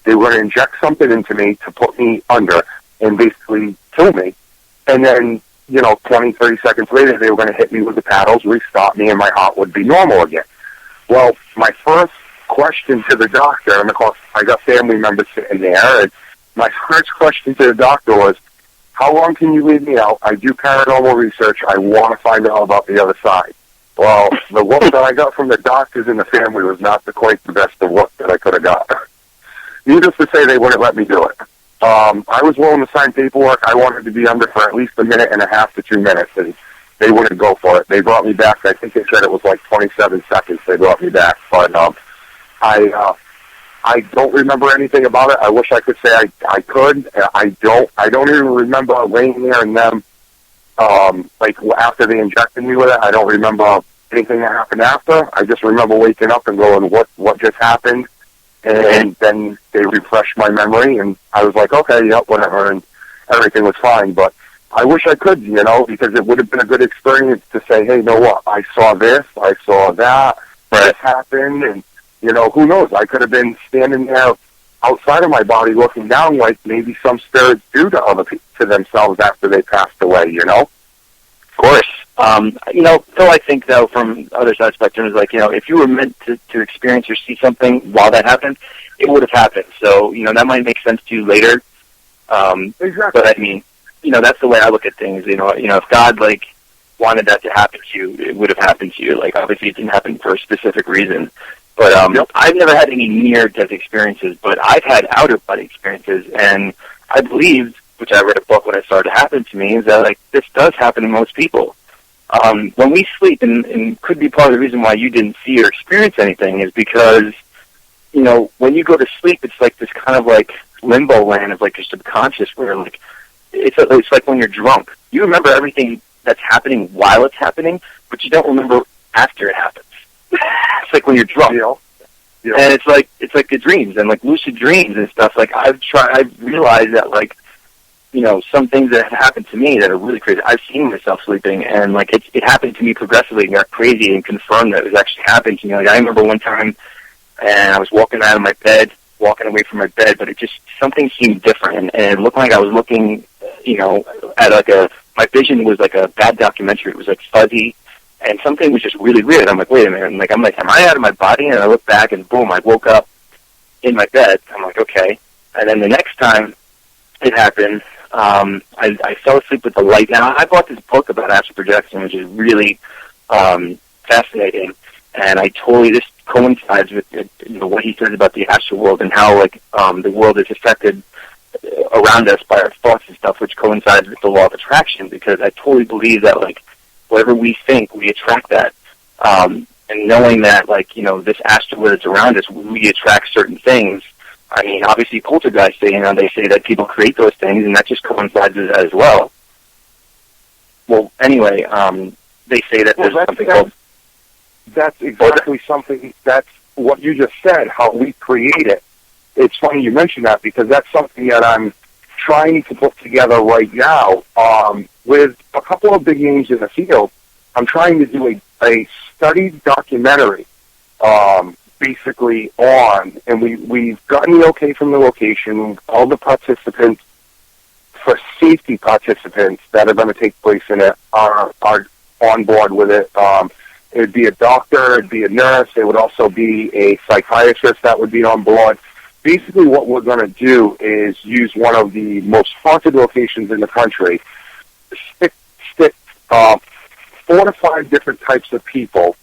[SPEAKER 2] to inject something into me to put me under and basically kill me. And then, 20, 30 seconds later, they were going to hit me with the paddles, restart me, and my heart would be normal again. Well, my first question to the doctor, and of course, I got family members sitting there, and my first question to the doctor was, how long can you leave me out? I do paranormal research. I want to find out about the other side. Well, the look that I got from the doctors and the family was not quite the best of look that I could have got. Needless to say, they wouldn't let me do it. I was willing to sign paperwork. I wanted to be under for at least 1.5 to 2 minutes, and they wouldn't go for it. They brought me back. I think they said it was like 27 seconds they brought me back. But I don't remember anything about it. I wish I could say I could. I don't even remember laying there and them, like after they injected me with it, I don't remember anything that happened after. I just remember waking up and going, what just happened? And then they refreshed my memory, and I was like, okay, yep, whatever, and everything was fine. But I wish I could, because it would have been a good experience to say, hey, you know what, I saw this, I saw that, this happened, and, who knows, I could have been standing there outside of my body looking down like maybe some spirits do to themselves after they passed away, Of
[SPEAKER 1] course. Phil, I think, though, from the other side of the spectrum, is like, if you were meant to experience or see something while that happened, it would have happened. So, that might make sense to you later.
[SPEAKER 2] Exactly.
[SPEAKER 1] But, I mean, that's the way I look at things. If God, wanted that to happen to you, it would have happened to you. Obviously, it didn't happen for a specific reason. But I've never had any near-death experiences, but I've had out-of-body experiences, and I believe, which I read a book when it started to happen to me, is that, this does happen to most people. When we sleep, and could be part of the reason why you didn't see or experience anything, is because, when you go to sleep, it's this kind of limbo land of your subconscious where it's like when you're drunk. You remember everything that's happening while it's happening, but you don't remember after it happens. It's like when you're drunk.
[SPEAKER 2] Yeah.
[SPEAKER 1] And it's like the dreams and lucid dreams and stuff. I've realized that some things that have happened to me that are really crazy. I've seen myself sleeping, and it happened to me progressively and got crazy and confirmed that it was actually happening to me. I remember one time, and I was walking out of my bed, walking away from my bed, but something seemed different, and it looked like I was looking, at my vision was like a bad documentary. It was fuzzy, and something was just really weird. I'm like, wait a minute. I'm like, am I out of my body? And I look back, and boom, I woke up in my bed. I'm like, okay. And then the next time it happened, I fell asleep with the light. Now, I bought this book about astral projection, which is really fascinating, and this coincides with what he says about the astral world and how the world is affected around us by our thoughts and stuff, which coincides with the law of attraction, because I totally believe that whatever we think, we attract that. And knowing that this astral world that's around us, we attract certain things. I mean, obviously, poltergeists say, they say that people create those things, and that just coincides with that as well. Well, anyway, they say that there's something called...
[SPEAKER 2] That's exactly something, that's what you just said, how we create it. It's funny you mention that, because that's something that I'm trying to put together right now. With a couple of big names in the field, I'm trying to do a studied documentary, basically and we've gotten the okay from the location, all the participants, for safety participants that are going to take place in it are on board with it. It would be a doctor, it would be a nurse, it would also be a psychiatrist that would be on board. Basically what we're going to do is use one of the most haunted locations in the country, stick 4 to 5 different types of people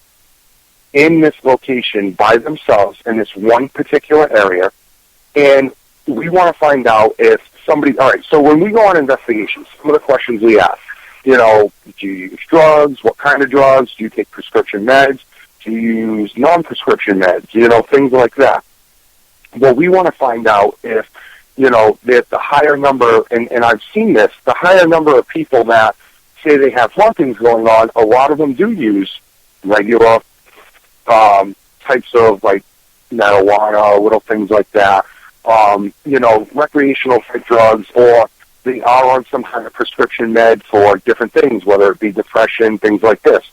[SPEAKER 2] in this location by themselves in this one particular area, and we want to find out if somebody... All right, so when we go on investigations, some of the questions we ask, do you use drugs? What kind of drugs? Do you take prescription meds? Do you use non-prescription meds? Things like that. Well, we want to find out if, that the higher number, and I've seen this, the higher number of people that say they have hauntings going on, a lot of them do use regular types of marijuana, little things like that, recreational type drugs, or they are on some kind of prescription med for different things, whether it be depression, things like this.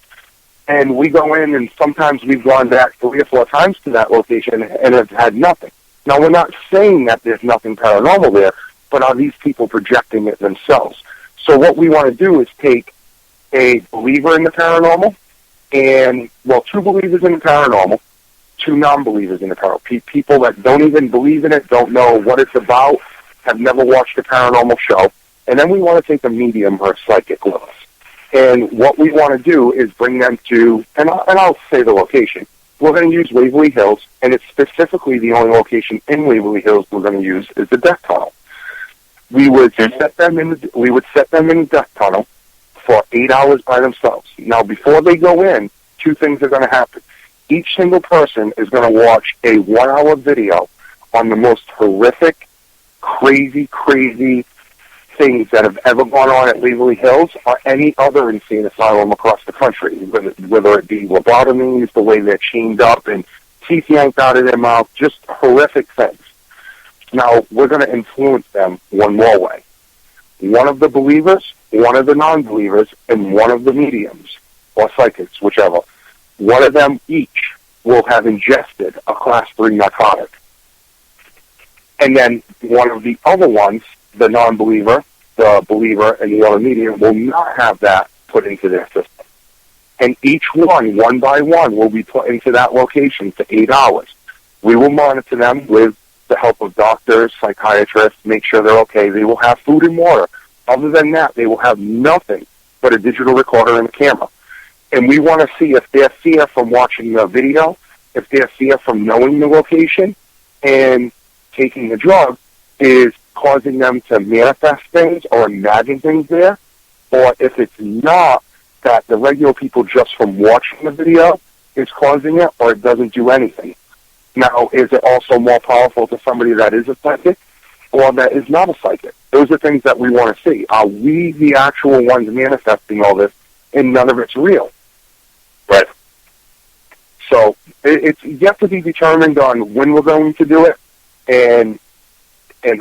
[SPEAKER 2] And we go in, and sometimes we've gone back 3 or 4 times to that location and have had nothing. Now, we're not saying that there's nothing paranormal there, but are these people projecting it themselves? So what we want to do is take a believer in the paranormal, and, 2 believers in the paranormal, 2 non-believers in the paranormal, people that don't even believe in it, don't know what it's about, have never watched a paranormal show, and then we want to take a medium or a psychic with us. And what we want to do is bring them to, and I'll say the location. We're going to use Waverly Hills, and it's specifically the only location in Waverly Hills we're going to use is the death tunnel. We would set them in the death tunnel for 8 hours by themselves. Now, before they go in, 2 things are going to happen. Each single person is going to watch a 1-hour video on the most horrific, crazy, things that have ever gone on at Waverly Hills or any other insane asylum across the country, whether it be lobotomies, the way they're chained up and teeth yanked out of their mouth, just horrific things. Now, we're going to influence them one more way. One of the believers, one of the non-believers, and one of the mediums, or psychics, whichever, one of them each will have ingested a Class 3 narcotic. And then one of the other ones, the non-believer, the believer, and the other medium, will not have that put into their system. And each one by one, will be put into that location for 8 hours. We will monitor them with the help of doctors, psychiatrists, make sure they're okay. They will have food and water. Other than that, they will have nothing but a digital recorder and a camera. And we want to see if their fear from watching the video, if their fear from knowing the location and taking the drug is causing them to manifest things or imagine things there, or if it's not, that the regular people just from watching the video is causing it, or it doesn't do anything. Now, is it also more powerful to somebody that is a psychic or that is not a psychic? Those are things that we want to see. Are we the actual ones manifesting all this and none of it's real? Right. So it's yet to be determined on when we're going to do it and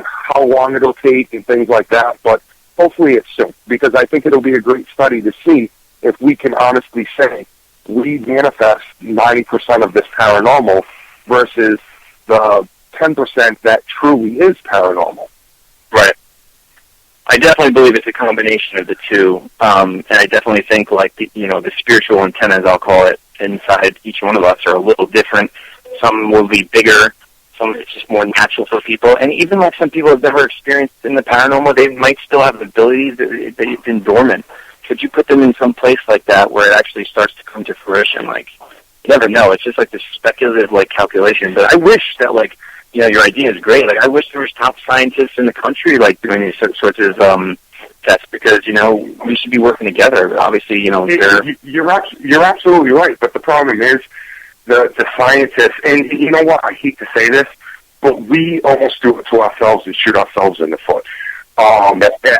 [SPEAKER 2] how long it'll take and things like that, but hopefully it's soon, because I think it'll be a great study to see if we can honestly say we manifest 90% of this paranormal versus the 10% that truly is paranormal.
[SPEAKER 1] Right. I definitely believe it's a combination of the two, and I definitely think, like, the spiritual antennas, I'll call it, inside each one of us are a little different. Some will be bigger, some it's just more natural for people, and even like some people have never experienced in the paranormal, they might still have abilities that have been dormant. Could you put them in some place like that where it actually starts to come to fruition? Like, you never know. It's just like this speculative, like, calculation. But I wish that, like, your idea is great. Like, I wish there was top scientists in the country, like, doing these sorts of tests, because, we should be working together. Obviously,
[SPEAKER 2] You're absolutely right, but the problem is the scientists, and you know what, I hate to say this, but we almost do it to ourselves and shoot ourselves in the foot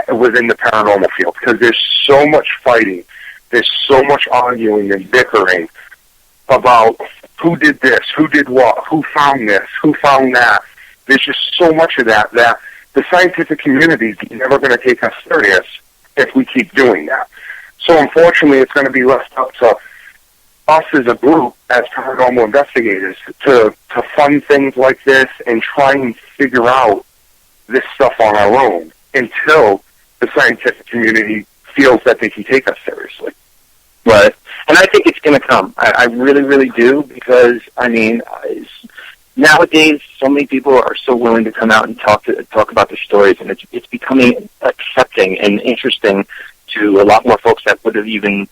[SPEAKER 2] within the paranormal field, because there's so much fighting, there's so much arguing and bickering about who did this, who did what, who found this, who found that. There's just so much of that the scientific community is never going to take us serious if we keep doing that. So unfortunately, it's going to be left up to us as a group, as paranormal investigators, to fund things like this and try and figure out this stuff on our own until the scientific community feels that they can take us seriously.
[SPEAKER 1] Right. And I think it's going to come. I really, really do, because, nowadays so many people are so willing to come out and talk about their stories, and it's becoming accepting and interesting to a lot more folks that would have even,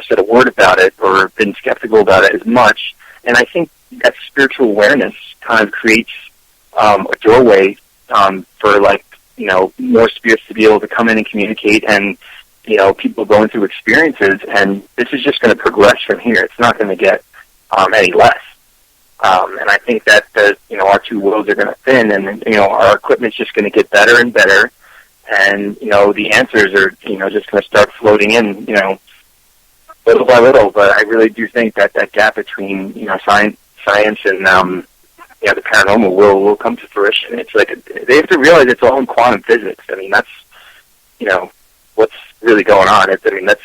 [SPEAKER 1] said a word about it or been skeptical about it as much. And I think that spiritual awareness kind of creates a doorway for, like, more spirits to be able to come in and communicate, and people going through experiences, and this is just going to progress from here. It's not going to get any less. And I think that our two worlds are going to thin, and our equipment's just going to get better and better, and the answers are just going to start floating in, little by little. But I really do think that gap between science and the paranormal will come to fruition. It's like they have to realize it's all in quantum physics. I mean, that's what's really going on. That's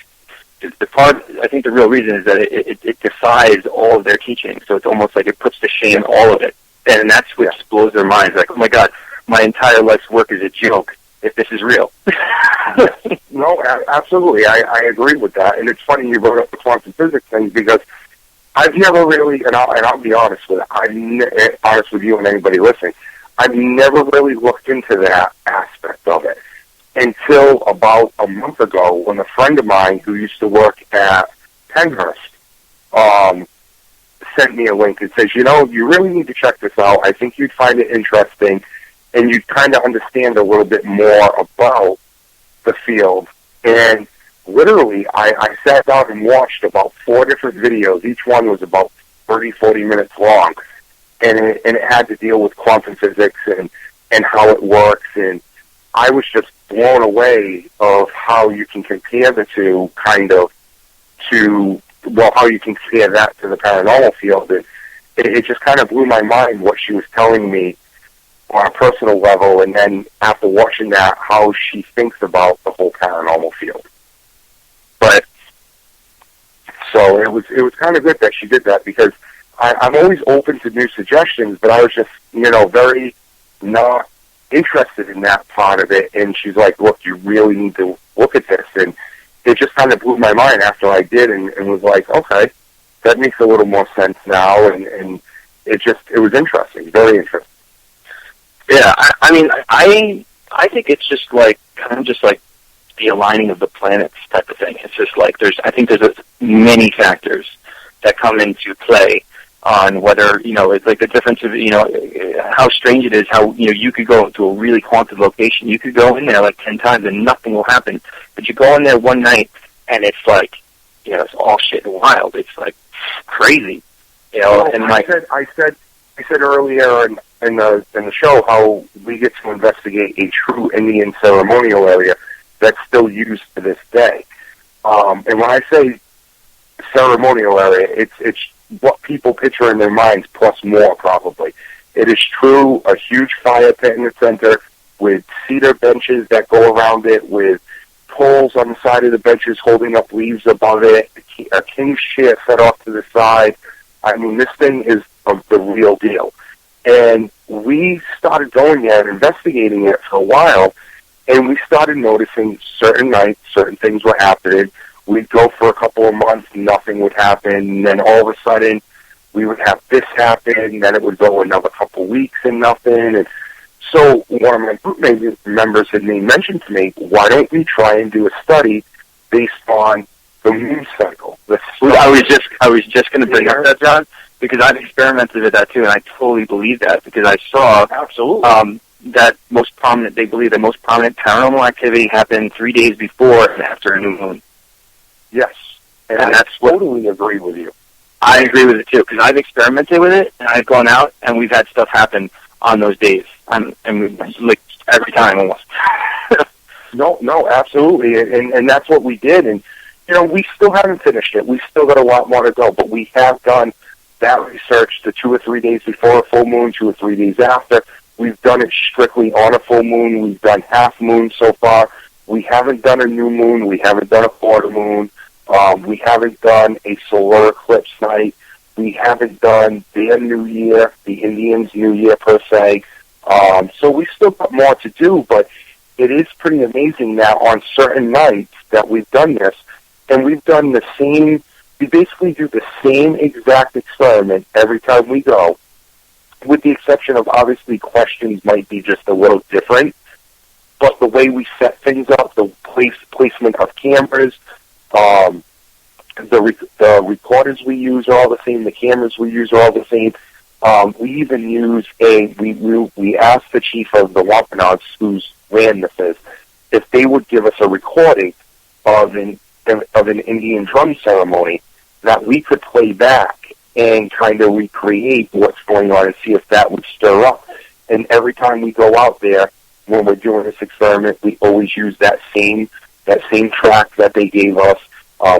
[SPEAKER 1] the part. I think the real reason is that it defies all of their teaching. So it's almost like it puts to shame all of it, and that's what just blows their minds. Like, oh my God, my entire life's work is a joke if this is real.
[SPEAKER 2] No, absolutely, I agree with that. And it's funny you brought up the quantum physics thing, because I've never really, and I'll be honest with it, honest with you and anybody listening, I've never really looked into that aspect of it until about a month ago, when a friend of mine who used to work at Penhurst sent me a link and says, you really need to check this out. I think you'd find it interesting, and you'd kind of understand a little bit more about the field. And literally, I sat down and watched about 4 different videos. Each one was about 30, 40 minutes long, and it had to deal with quantum physics and how it works. And I was just blown away of how you can compare the two, how you can compare that to the paranormal field. And it just kind of blew my mind what she was telling me on a personal level, and then after watching that, how she thinks about the whole paranormal field. But so it was kind of good that she did that, because I'm always open to new suggestions, but I was just, very not interested in that part of it. And she's like, look, you really need to look at this. And it just kind of blew my mind after I did, and was like, okay, that makes a little more sense now. And it was interesting, very interesting.
[SPEAKER 1] Yeah, I think it's just like, kind of just like the aligning of the planets type of thing. It's just like I think there's many factors that come into play on whether, it's like the difference of, how strange it is how, you could go to a really haunted location. You could go in there like 10 times and nothing will happen. But you go in there one night and it's like, it's all shit and wild. It's like crazy, and
[SPEAKER 2] I said earlier in the show how we get to investigate a true Indian ceremonial area that's still used to this day. And when I say ceremonial area, it's what people picture in their minds plus more, probably. It is true, a huge fire pit in the center with cedar benches that go around it, with poles on the side of the benches holding up leaves above it, a king's chair set off to the side. I mean, this thing is the real deal. And we started going there and investigating it for a while, and we started noticing certain nights, certain things were happening. We'd go for a couple of months, nothing would happen, and then all of a sudden we would have this happen, and then it would go another couple of weeks and nothing. And so one of my group members had mentioned to me, why don't we try and do a study based on the moon cycle?
[SPEAKER 1] I was just going to bring up that, John, because I've experimented with that too, and I totally believe that, because I saw that they believe that most prominent paranormal activity happened 3 days before and after a new moon.
[SPEAKER 2] Yes, and I totally agree with you.
[SPEAKER 1] I agree with it too, because I've experimented with it, and I've gone out, and we've had stuff happen on those days, and like every time almost.
[SPEAKER 2] No, absolutely, and that's what we did, and we still haven't finished it. We still got a lot more to go, but we have done that research the 2 or 3 days before a full moon, 2 or 3 days after. We've done it strictly on a full moon. We've done half moon so far. We haven't done a new moon. We haven't done a quarter moon. We haven't done a solar eclipse night. We haven't done their New Year, the Indians' New Year per se. So we still got more to do, but it is pretty amazing that on certain nights that we've done this, and we've done the same, we basically do the same exact experiment every time we go, with the exception of obviously questions might be just a little different, but the way we set things up, the placement of cameras, the recorders we use are all the same, the cameras we use are all the same. We even use we asked the chief of the Wampanoags, whose land this is, if they would give us a recording of an Indian drum ceremony that we could play back and kind of recreate what's going on and see if that would stir up. And every time we go out there, when we're doing this experiment, we always use that same track that they gave us.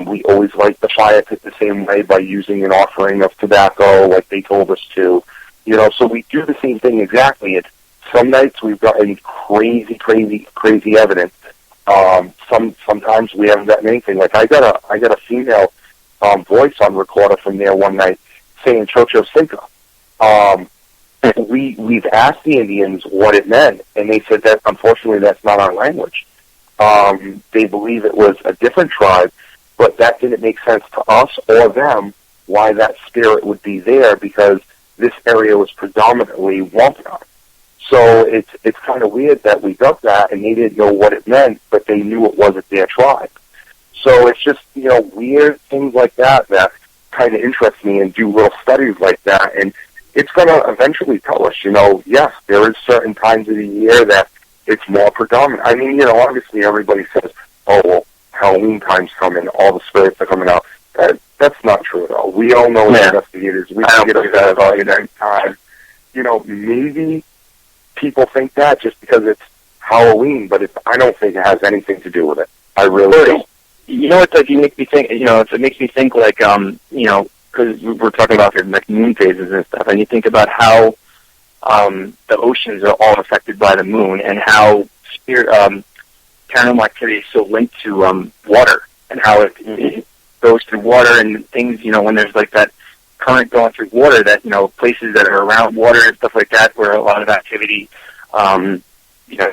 [SPEAKER 2] We always light the fire pit the same way by using an offering of tobacco like they told us to. So we do the same thing exactly. It's some nights we've gotten crazy evidence. Sometimes we haven't gotten anything. Like I got a female voice on recorder from there one night saying Chocho Cinco. We've asked the Indians what it meant, and they said that unfortunately that's not our language. They believe it was a different tribe, but that didn't make sense to us or them why that spirit would be there, because this area was predominantly Wampanoag. So it's kind of weird that we got that, and they didn't know what it meant, but they knew it wasn't their tribe. So it's just, weird things like that kind of interest me, and do little studies like that. And it's going to eventually tell us, yes, there is certain times of the year that it's more predominant. I mean, obviously everybody says, oh, well, Halloween time's coming, all the spirits are coming out. That's not true at all. We all know as investigators, we can get upset about it any time. Maybe people think that just because it's Halloween, but I don't think it has anything to do with it. I really don't.
[SPEAKER 1] You know what? Like, you make me think. It makes me think like because we're talking about the like moon phases and stuff, and you think about how the oceans are all affected by the moon, and how paranormal activity is so linked to water, and how it goes through water and things. When there's like that current going through water, that places that are around water and stuff like that, where a lot of activity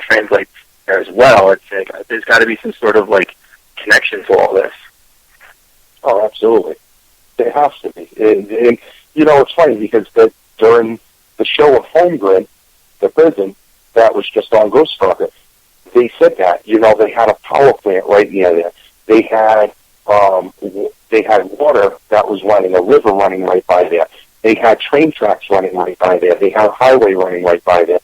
[SPEAKER 1] translates there as well. It's like there's got to be some sort of like connection to all this.
[SPEAKER 2] Oh, absolutely. There has to be. And it's funny because during the show of Holmgren, the prison, that was just on Ghostfucker, they said that, they had a power plant right near there. They had water that was running, a river running right by there. They had train tracks running right by there. They had a highway running right by there.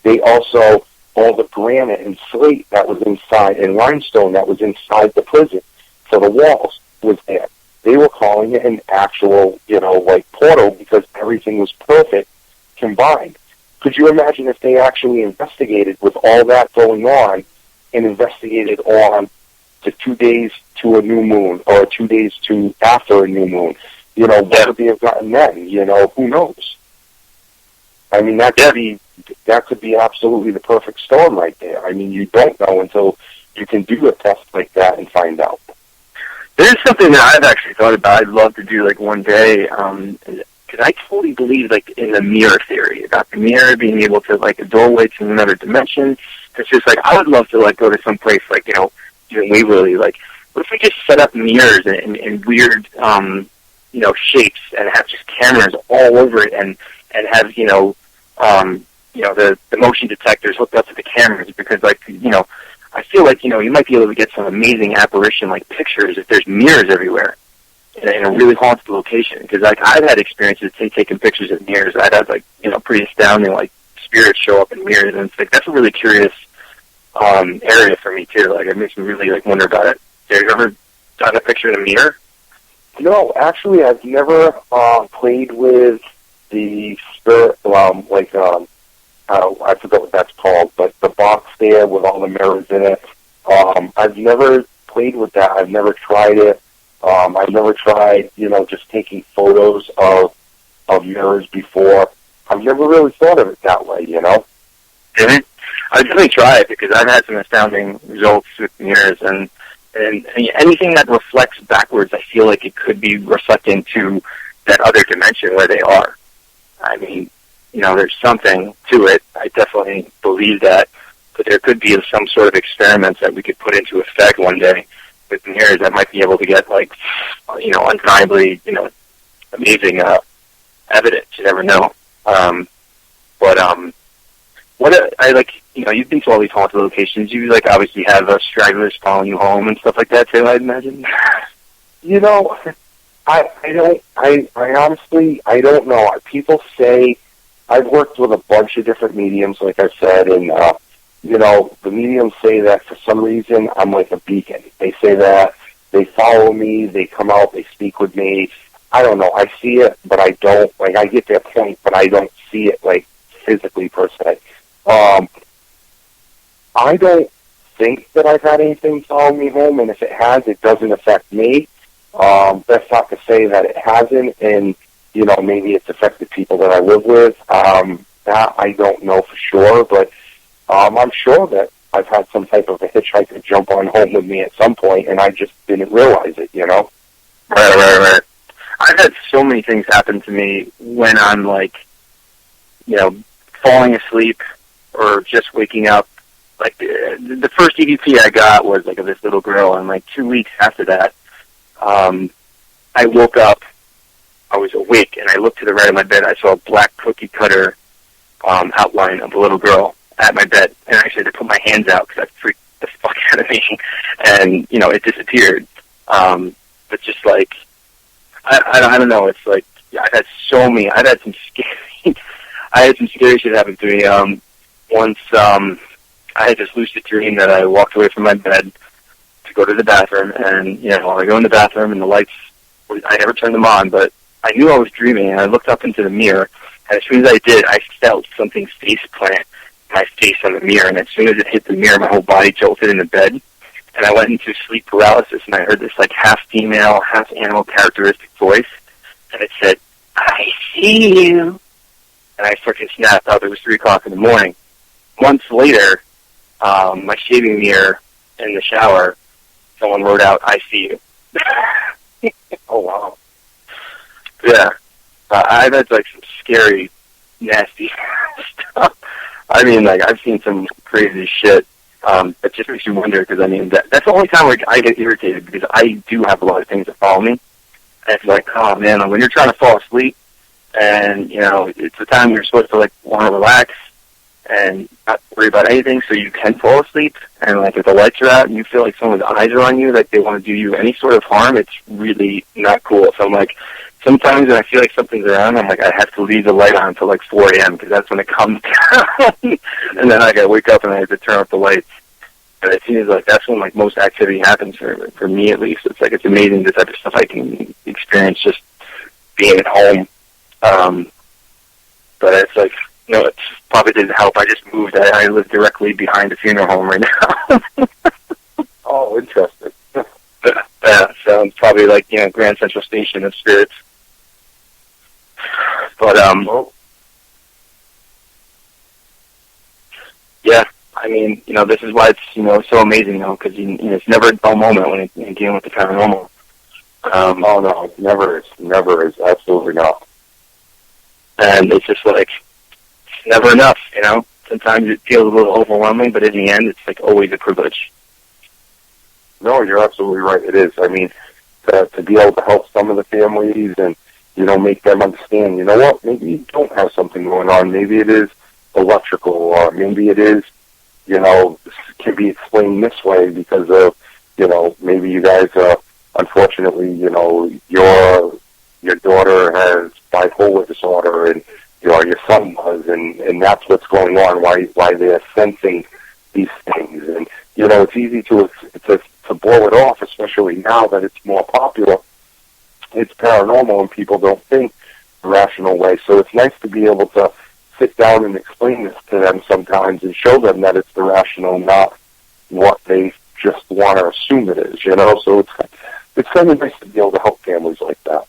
[SPEAKER 2] They also, all the granite and slate that was inside, and limestone that was inside the prison for the walls was there. They were calling it an actual, portal because everything was perfect combined. Could you imagine if they actually investigated with all that going on and investigated on the 2 days to a new moon or 2 days to after a new moon? What would they have gotten then? Who knows? I mean, that could be absolutely the perfect storm right there. I mean, you don't know until you can do a test like that and find out.
[SPEAKER 1] There's something that I've actually thought about. I'd love to do like one day, because I totally believe like in the mirror theory, about the mirror being able to like a doorway to another dimension. It's just like I would love to like go to some place like even Waverly. Like, what if we just set up mirrors in weird shapes and have just cameras all over it and have the motion detectors hooked up to the cameras, because like I feel like you might be able to get some amazing apparition like pictures if there's mirrors everywhere in a really haunted location. Because like I've had experiences taking pictures of mirrors. I'd have like pretty astounding like spirits show up in mirrors, and it's like that's a really curious area for me too. Like it makes me really like wonder about it. Have you ever done a picture in a mirror?
[SPEAKER 2] No, actually, I've never played with the spirit. I forgot what that's called, but the box there with all the mirrors in it. I've never played with that. I've never tried it. I've never tried, just taking photos of mirrors before. I've never really thought of it that way,
[SPEAKER 1] Mm-hmm. I'd definitely try it, because I've had some astounding results with mirrors, and anything that reflects backwards, I feel like it could be reflecting to that other dimension where they are. I mean, there's something to it. I definitely believe that, but there could be some sort of experiments that we could put into effect one day with mirrors that might be able to get like, undeniably, amazing evidence. You never know. What I like, you've been to all these haunted locations. You like obviously have stragglers following you home and stuff like that too, I'd imagine.
[SPEAKER 2] I honestly, I don't know. People say, I've worked with a bunch of different mediums, like I said, and, the mediums say that for some reason I'm like a beacon. They say that they follow me, they come out, they speak with me. I don't know. I see it, but I don't, like, I get their point, but I don't see it, like, physically per se. I don't think that I've had anything follow me home, and if it has, it doesn't affect me. That's not to say that it hasn't, and, maybe it's affected people that I live with. That I don't know for sure, but I'm sure that I've had some type of a hitchhiker jump on home with me at some point, and I just didn't realize it,
[SPEAKER 1] Right. I've had so many things happen to me when I'm, like, falling asleep or just waking up. Like, the first EVP I got was, like, of this little girl, and, like, 2 weeks after that, I woke up, I was awake, and I looked to the right of my bed. I saw a black cookie cutter outline of a little girl at my bed, and I actually had to put my hands out because that freaked the fuck out of me, and, it disappeared. But just, like, I don't know, it's like, I've had some scary shit happen to me. Once, I had this lucid dream that I walked away from my bed to go to the bathroom, and, I go in the bathroom, and the lights, I never turned them on, but I knew I was dreaming, and I looked up into the mirror, and as soon as I did, I felt something face plant my face on the mirror, and as soon as it hit the mirror, my whole body jolted in the bed, and I went into sleep paralysis, and I heard this like half female, half animal characteristic voice, and it said, "I see you," and I freaking snapped out. It was 3 o'clock in the morning. Months later, my shaving mirror in the shower, someone wrote out, "I see you."
[SPEAKER 2] Oh, wow.
[SPEAKER 1] Yeah. I've had like some scary, nasty stuff. I mean, like, I've seen some crazy shit. That just makes you wonder, because, I mean, that's the only time where I get irritated, because I do have a lot of things that follow me. And it's like, oh, man, when you're trying to fall asleep, and, you know, it's the time you're supposed to, like, want to relax and not worry about anything so you can fall asleep, and, like, if the lights are out and you feel like someone's eyes are on you, like they want to do you any sort of harm, it's really not cool. So I'm like, sometimes when I feel like something's around, I'm like, I have to leave the light on until like 4 a.m. because that's when it comes down. And then I gotta wake up and I have to turn off the lights. And it seems like that's when like most activity happens for me, at least. It's like, it's amazing the type of stuff I can experience just being at home. But it's like, you know, it probably didn't help. I just moved. I live directly behind a funeral home right now.
[SPEAKER 2] Oh, interesting.
[SPEAKER 1] Yeah, so it's probably like, you know, Grand Central Station of spirits. But, yeah, I mean, you know, this is why it's, you know, so amazing, though, because, you know, it's never a dull moment when you're dealing with the paranormal.
[SPEAKER 2] Oh, no, it never is, absolutely not.
[SPEAKER 1] And it's just like, it's never enough, you know? Sometimes it feels a little overwhelming, but in the end, it's like always a privilege.
[SPEAKER 2] No, you're absolutely right, it is. I mean, to be able to help some of the families and, you know, make them understand, you know what, maybe you don't have something going on. Maybe it is electrical, or maybe it is, you know, can be explained this way because of, you know, maybe you guys, unfortunately, you know, your daughter has bipolar disorder, and, you know, your son does, and that's what's going on, why they're sensing these things. And, you know, it's easy to blow it off, especially now that it's more popular. It's paranormal and people don't think the rational way. So it's nice to be able to sit down and explain this to them sometimes and show them that it's the rational, not what they just want to assume it is, you know? So it's kind of nice to be able to help families like that.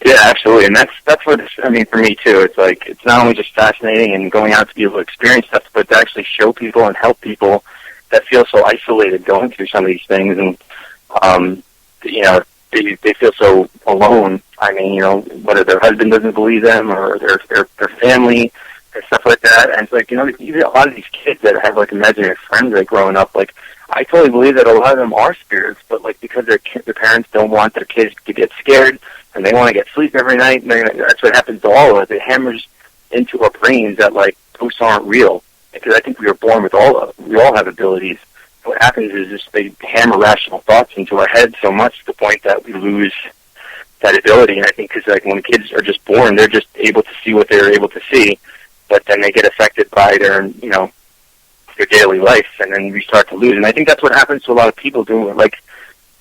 [SPEAKER 1] Yeah, absolutely. And that's what it's, I mean, for me too, it's like, it's not only just fascinating and going out to be able to experience stuff, but to actually show people and help people that feel so isolated going through some of these things. And, you know, they feel so alone. I mean, you know, whether their husband doesn't believe them or their family and stuff like that. And it's like, you know, even a lot of these kids that have like imaginary friends like growing up, like, I totally believe that a lot of them are spirits, but like because their parents don't want their kids to get scared and they want to get sleep every night, and that's what happens to all of us. It hammers into our brains that like ghosts aren't real, because I think we were born with we all have abilities. What happens is just they hammer rational thoughts into our heads so much to the point that we lose that ability. And I think because like when kids are just born, they're just able to see what they're able to see, but then they get affected by their, you know, their daily life, and then we start to lose. And I think that's what happens to a lot of people doing, like,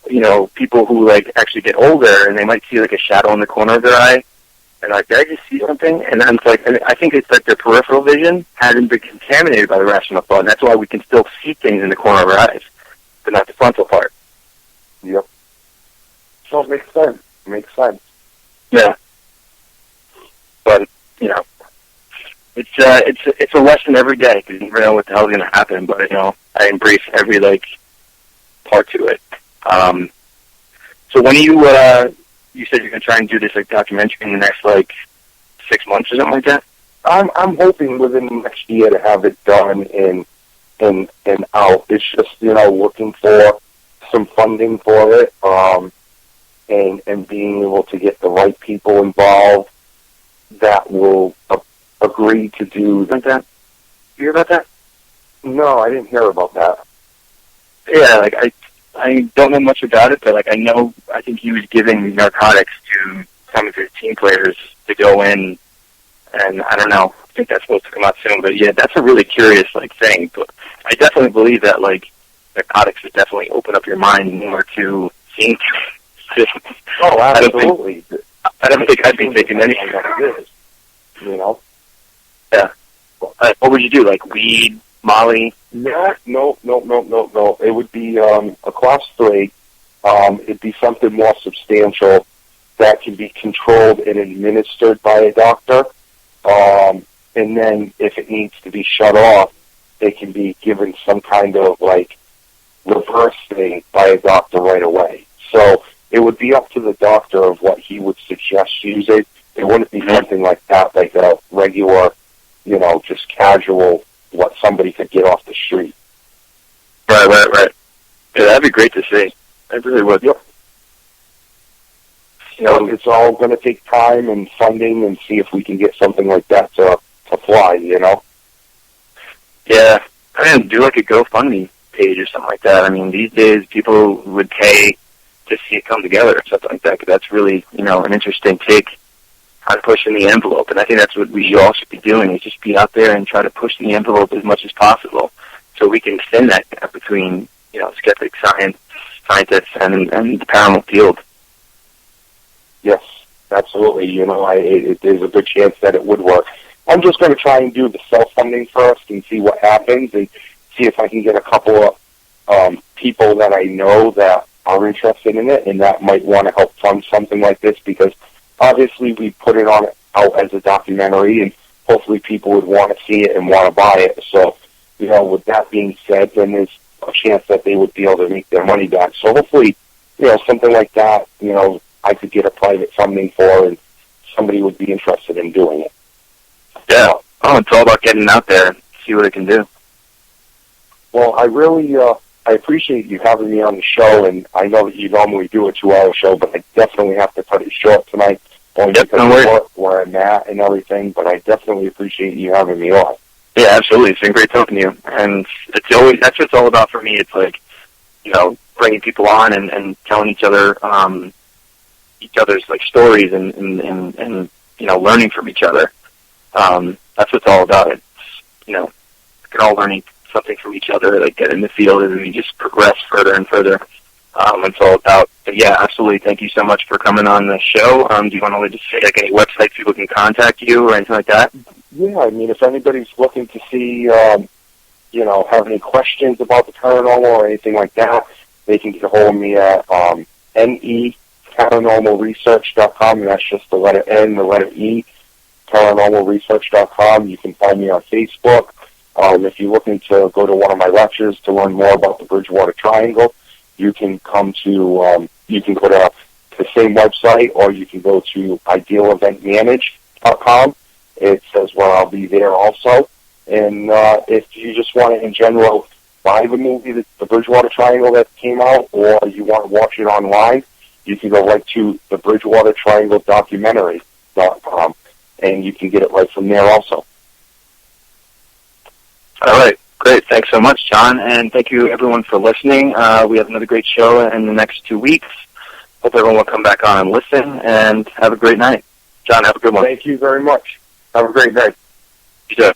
[SPEAKER 1] you know, people who like actually get older and they might see like a shadow in the corner of their eye, and like, did I just see something? And then it's like, I think it's like their peripheral vision hasn't been contaminated by the rational thought, and that's why we can still see things in the corner of our eyes, but not the frontal part.
[SPEAKER 2] Yep. So it makes sense. It makes sense.
[SPEAKER 1] Yeah. But, you know, it's a lesson every day, because you never know what the hell is going to happen, but, you know, I embrace every, like, part to it. So when you said you're going to try and do this, like, documentary in the next, like, 6 months or something like that?
[SPEAKER 2] I'm hoping within the next year to have it done and out. It's just, you know, looking for some funding for it, and being able to get the right people involved that will agree to do
[SPEAKER 1] that. You hear about that?
[SPEAKER 2] No, I didn't hear about that.
[SPEAKER 1] Yeah, like, I don't know much about it, but like I think he was giving narcotics to some of his team players to go in, and I don't know. I think that's supposed to come out soon, but yeah, that's a really curious like thing. But I definitely believe that like narcotics would definitely open up your mind more to seeing things.
[SPEAKER 2] Oh, absolutely.
[SPEAKER 1] I don't think I'd be thinking anything like this.
[SPEAKER 2] You know.
[SPEAKER 1] Yeah. What would you do? Like weed, Molly?
[SPEAKER 2] No. It would be a class 3. It'd be something more substantial that can be controlled and administered by a doctor. And then if it needs to be shut off, it can be given some kind of like reverse thing by a doctor right away. So it would be up to the doctor of what he would suggest using. It wouldn't be something like that, like a regular, just casual, what somebody could get off the street.
[SPEAKER 1] Right. Yeah, that'd be great to see. I really would.
[SPEAKER 2] Yep. It's all going to take time and funding and see if we can get something like that to fly,
[SPEAKER 1] Yeah. I mean, do like a GoFundMe page or something like that. I mean, these days people would pay to see it come together or something like that, because that's really, an interesting take on pushing the envelope. And I think that's what we all should be doing, is just be out there and try to push the envelope as much as possible so we can extend that gap between, skeptic scientists and the paranormal field.
[SPEAKER 2] Yes, absolutely. There's a good chance that it would work. I'm just going to try and do the self-funding first and see what happens, and see if I can get a couple of people that I know that are interested in it and that might want to help fund something like this, because obviously we put it out as a documentary, and hopefully people would want to see it and want to buy it. So, with that being said, then there's a chance that they would be able to make their money back. So hopefully, something like that, I could get a private funding for, and somebody would be interested in doing it.
[SPEAKER 1] Yeah. Oh, it's all about getting out there and see what it can do.
[SPEAKER 2] Well, I really I appreciate you having me on the show, and I know that you normally do a 2-hour show, but I definitely have to cut it short tonight, only because of where I'm at and everything, but I definitely appreciate you having me on.
[SPEAKER 1] Yeah, absolutely. It's been great talking to you. And that's what it's all about for me. It's like, bringing people on and telling each other's like stories and learning from each other. That's what it's all about. It's, we're all learning something from each other, like get in the field, and we just progress further and further. It's all about. But yeah, absolutely. Thank you so much for coming on the show. Do you want to just say like any websites people can contact you or anything like that?
[SPEAKER 2] Yeah, I mean, if anybody's looking to see, have any questions about the paranormal or anything like that, they can get a hold of me at neparanormalresearch.com, and that's just the letter N, the letter E, paranormalresearch.com. You can find me on Facebook. If you're looking to go to one of my lectures to learn more about the Bridgewater Triangle, you can come to, you can go to the same website, or you can go to idealeventmanage.com. It says where I'll be there also. And if you just want to, in general, buy the movie, the Bridgewater Triangle that came out, or you want to watch it online, you can go right to the Bridgewater Triangle documentary.com, and you can get it right from there also.
[SPEAKER 1] All right. Great. Thanks so much, John. And thank you, everyone, for listening. We have another great show in the next 2 weeks. Hope everyone will come back on and listen, and have a great night. John, have a good one.
[SPEAKER 2] Thank you very much. Have a great night.
[SPEAKER 1] You too.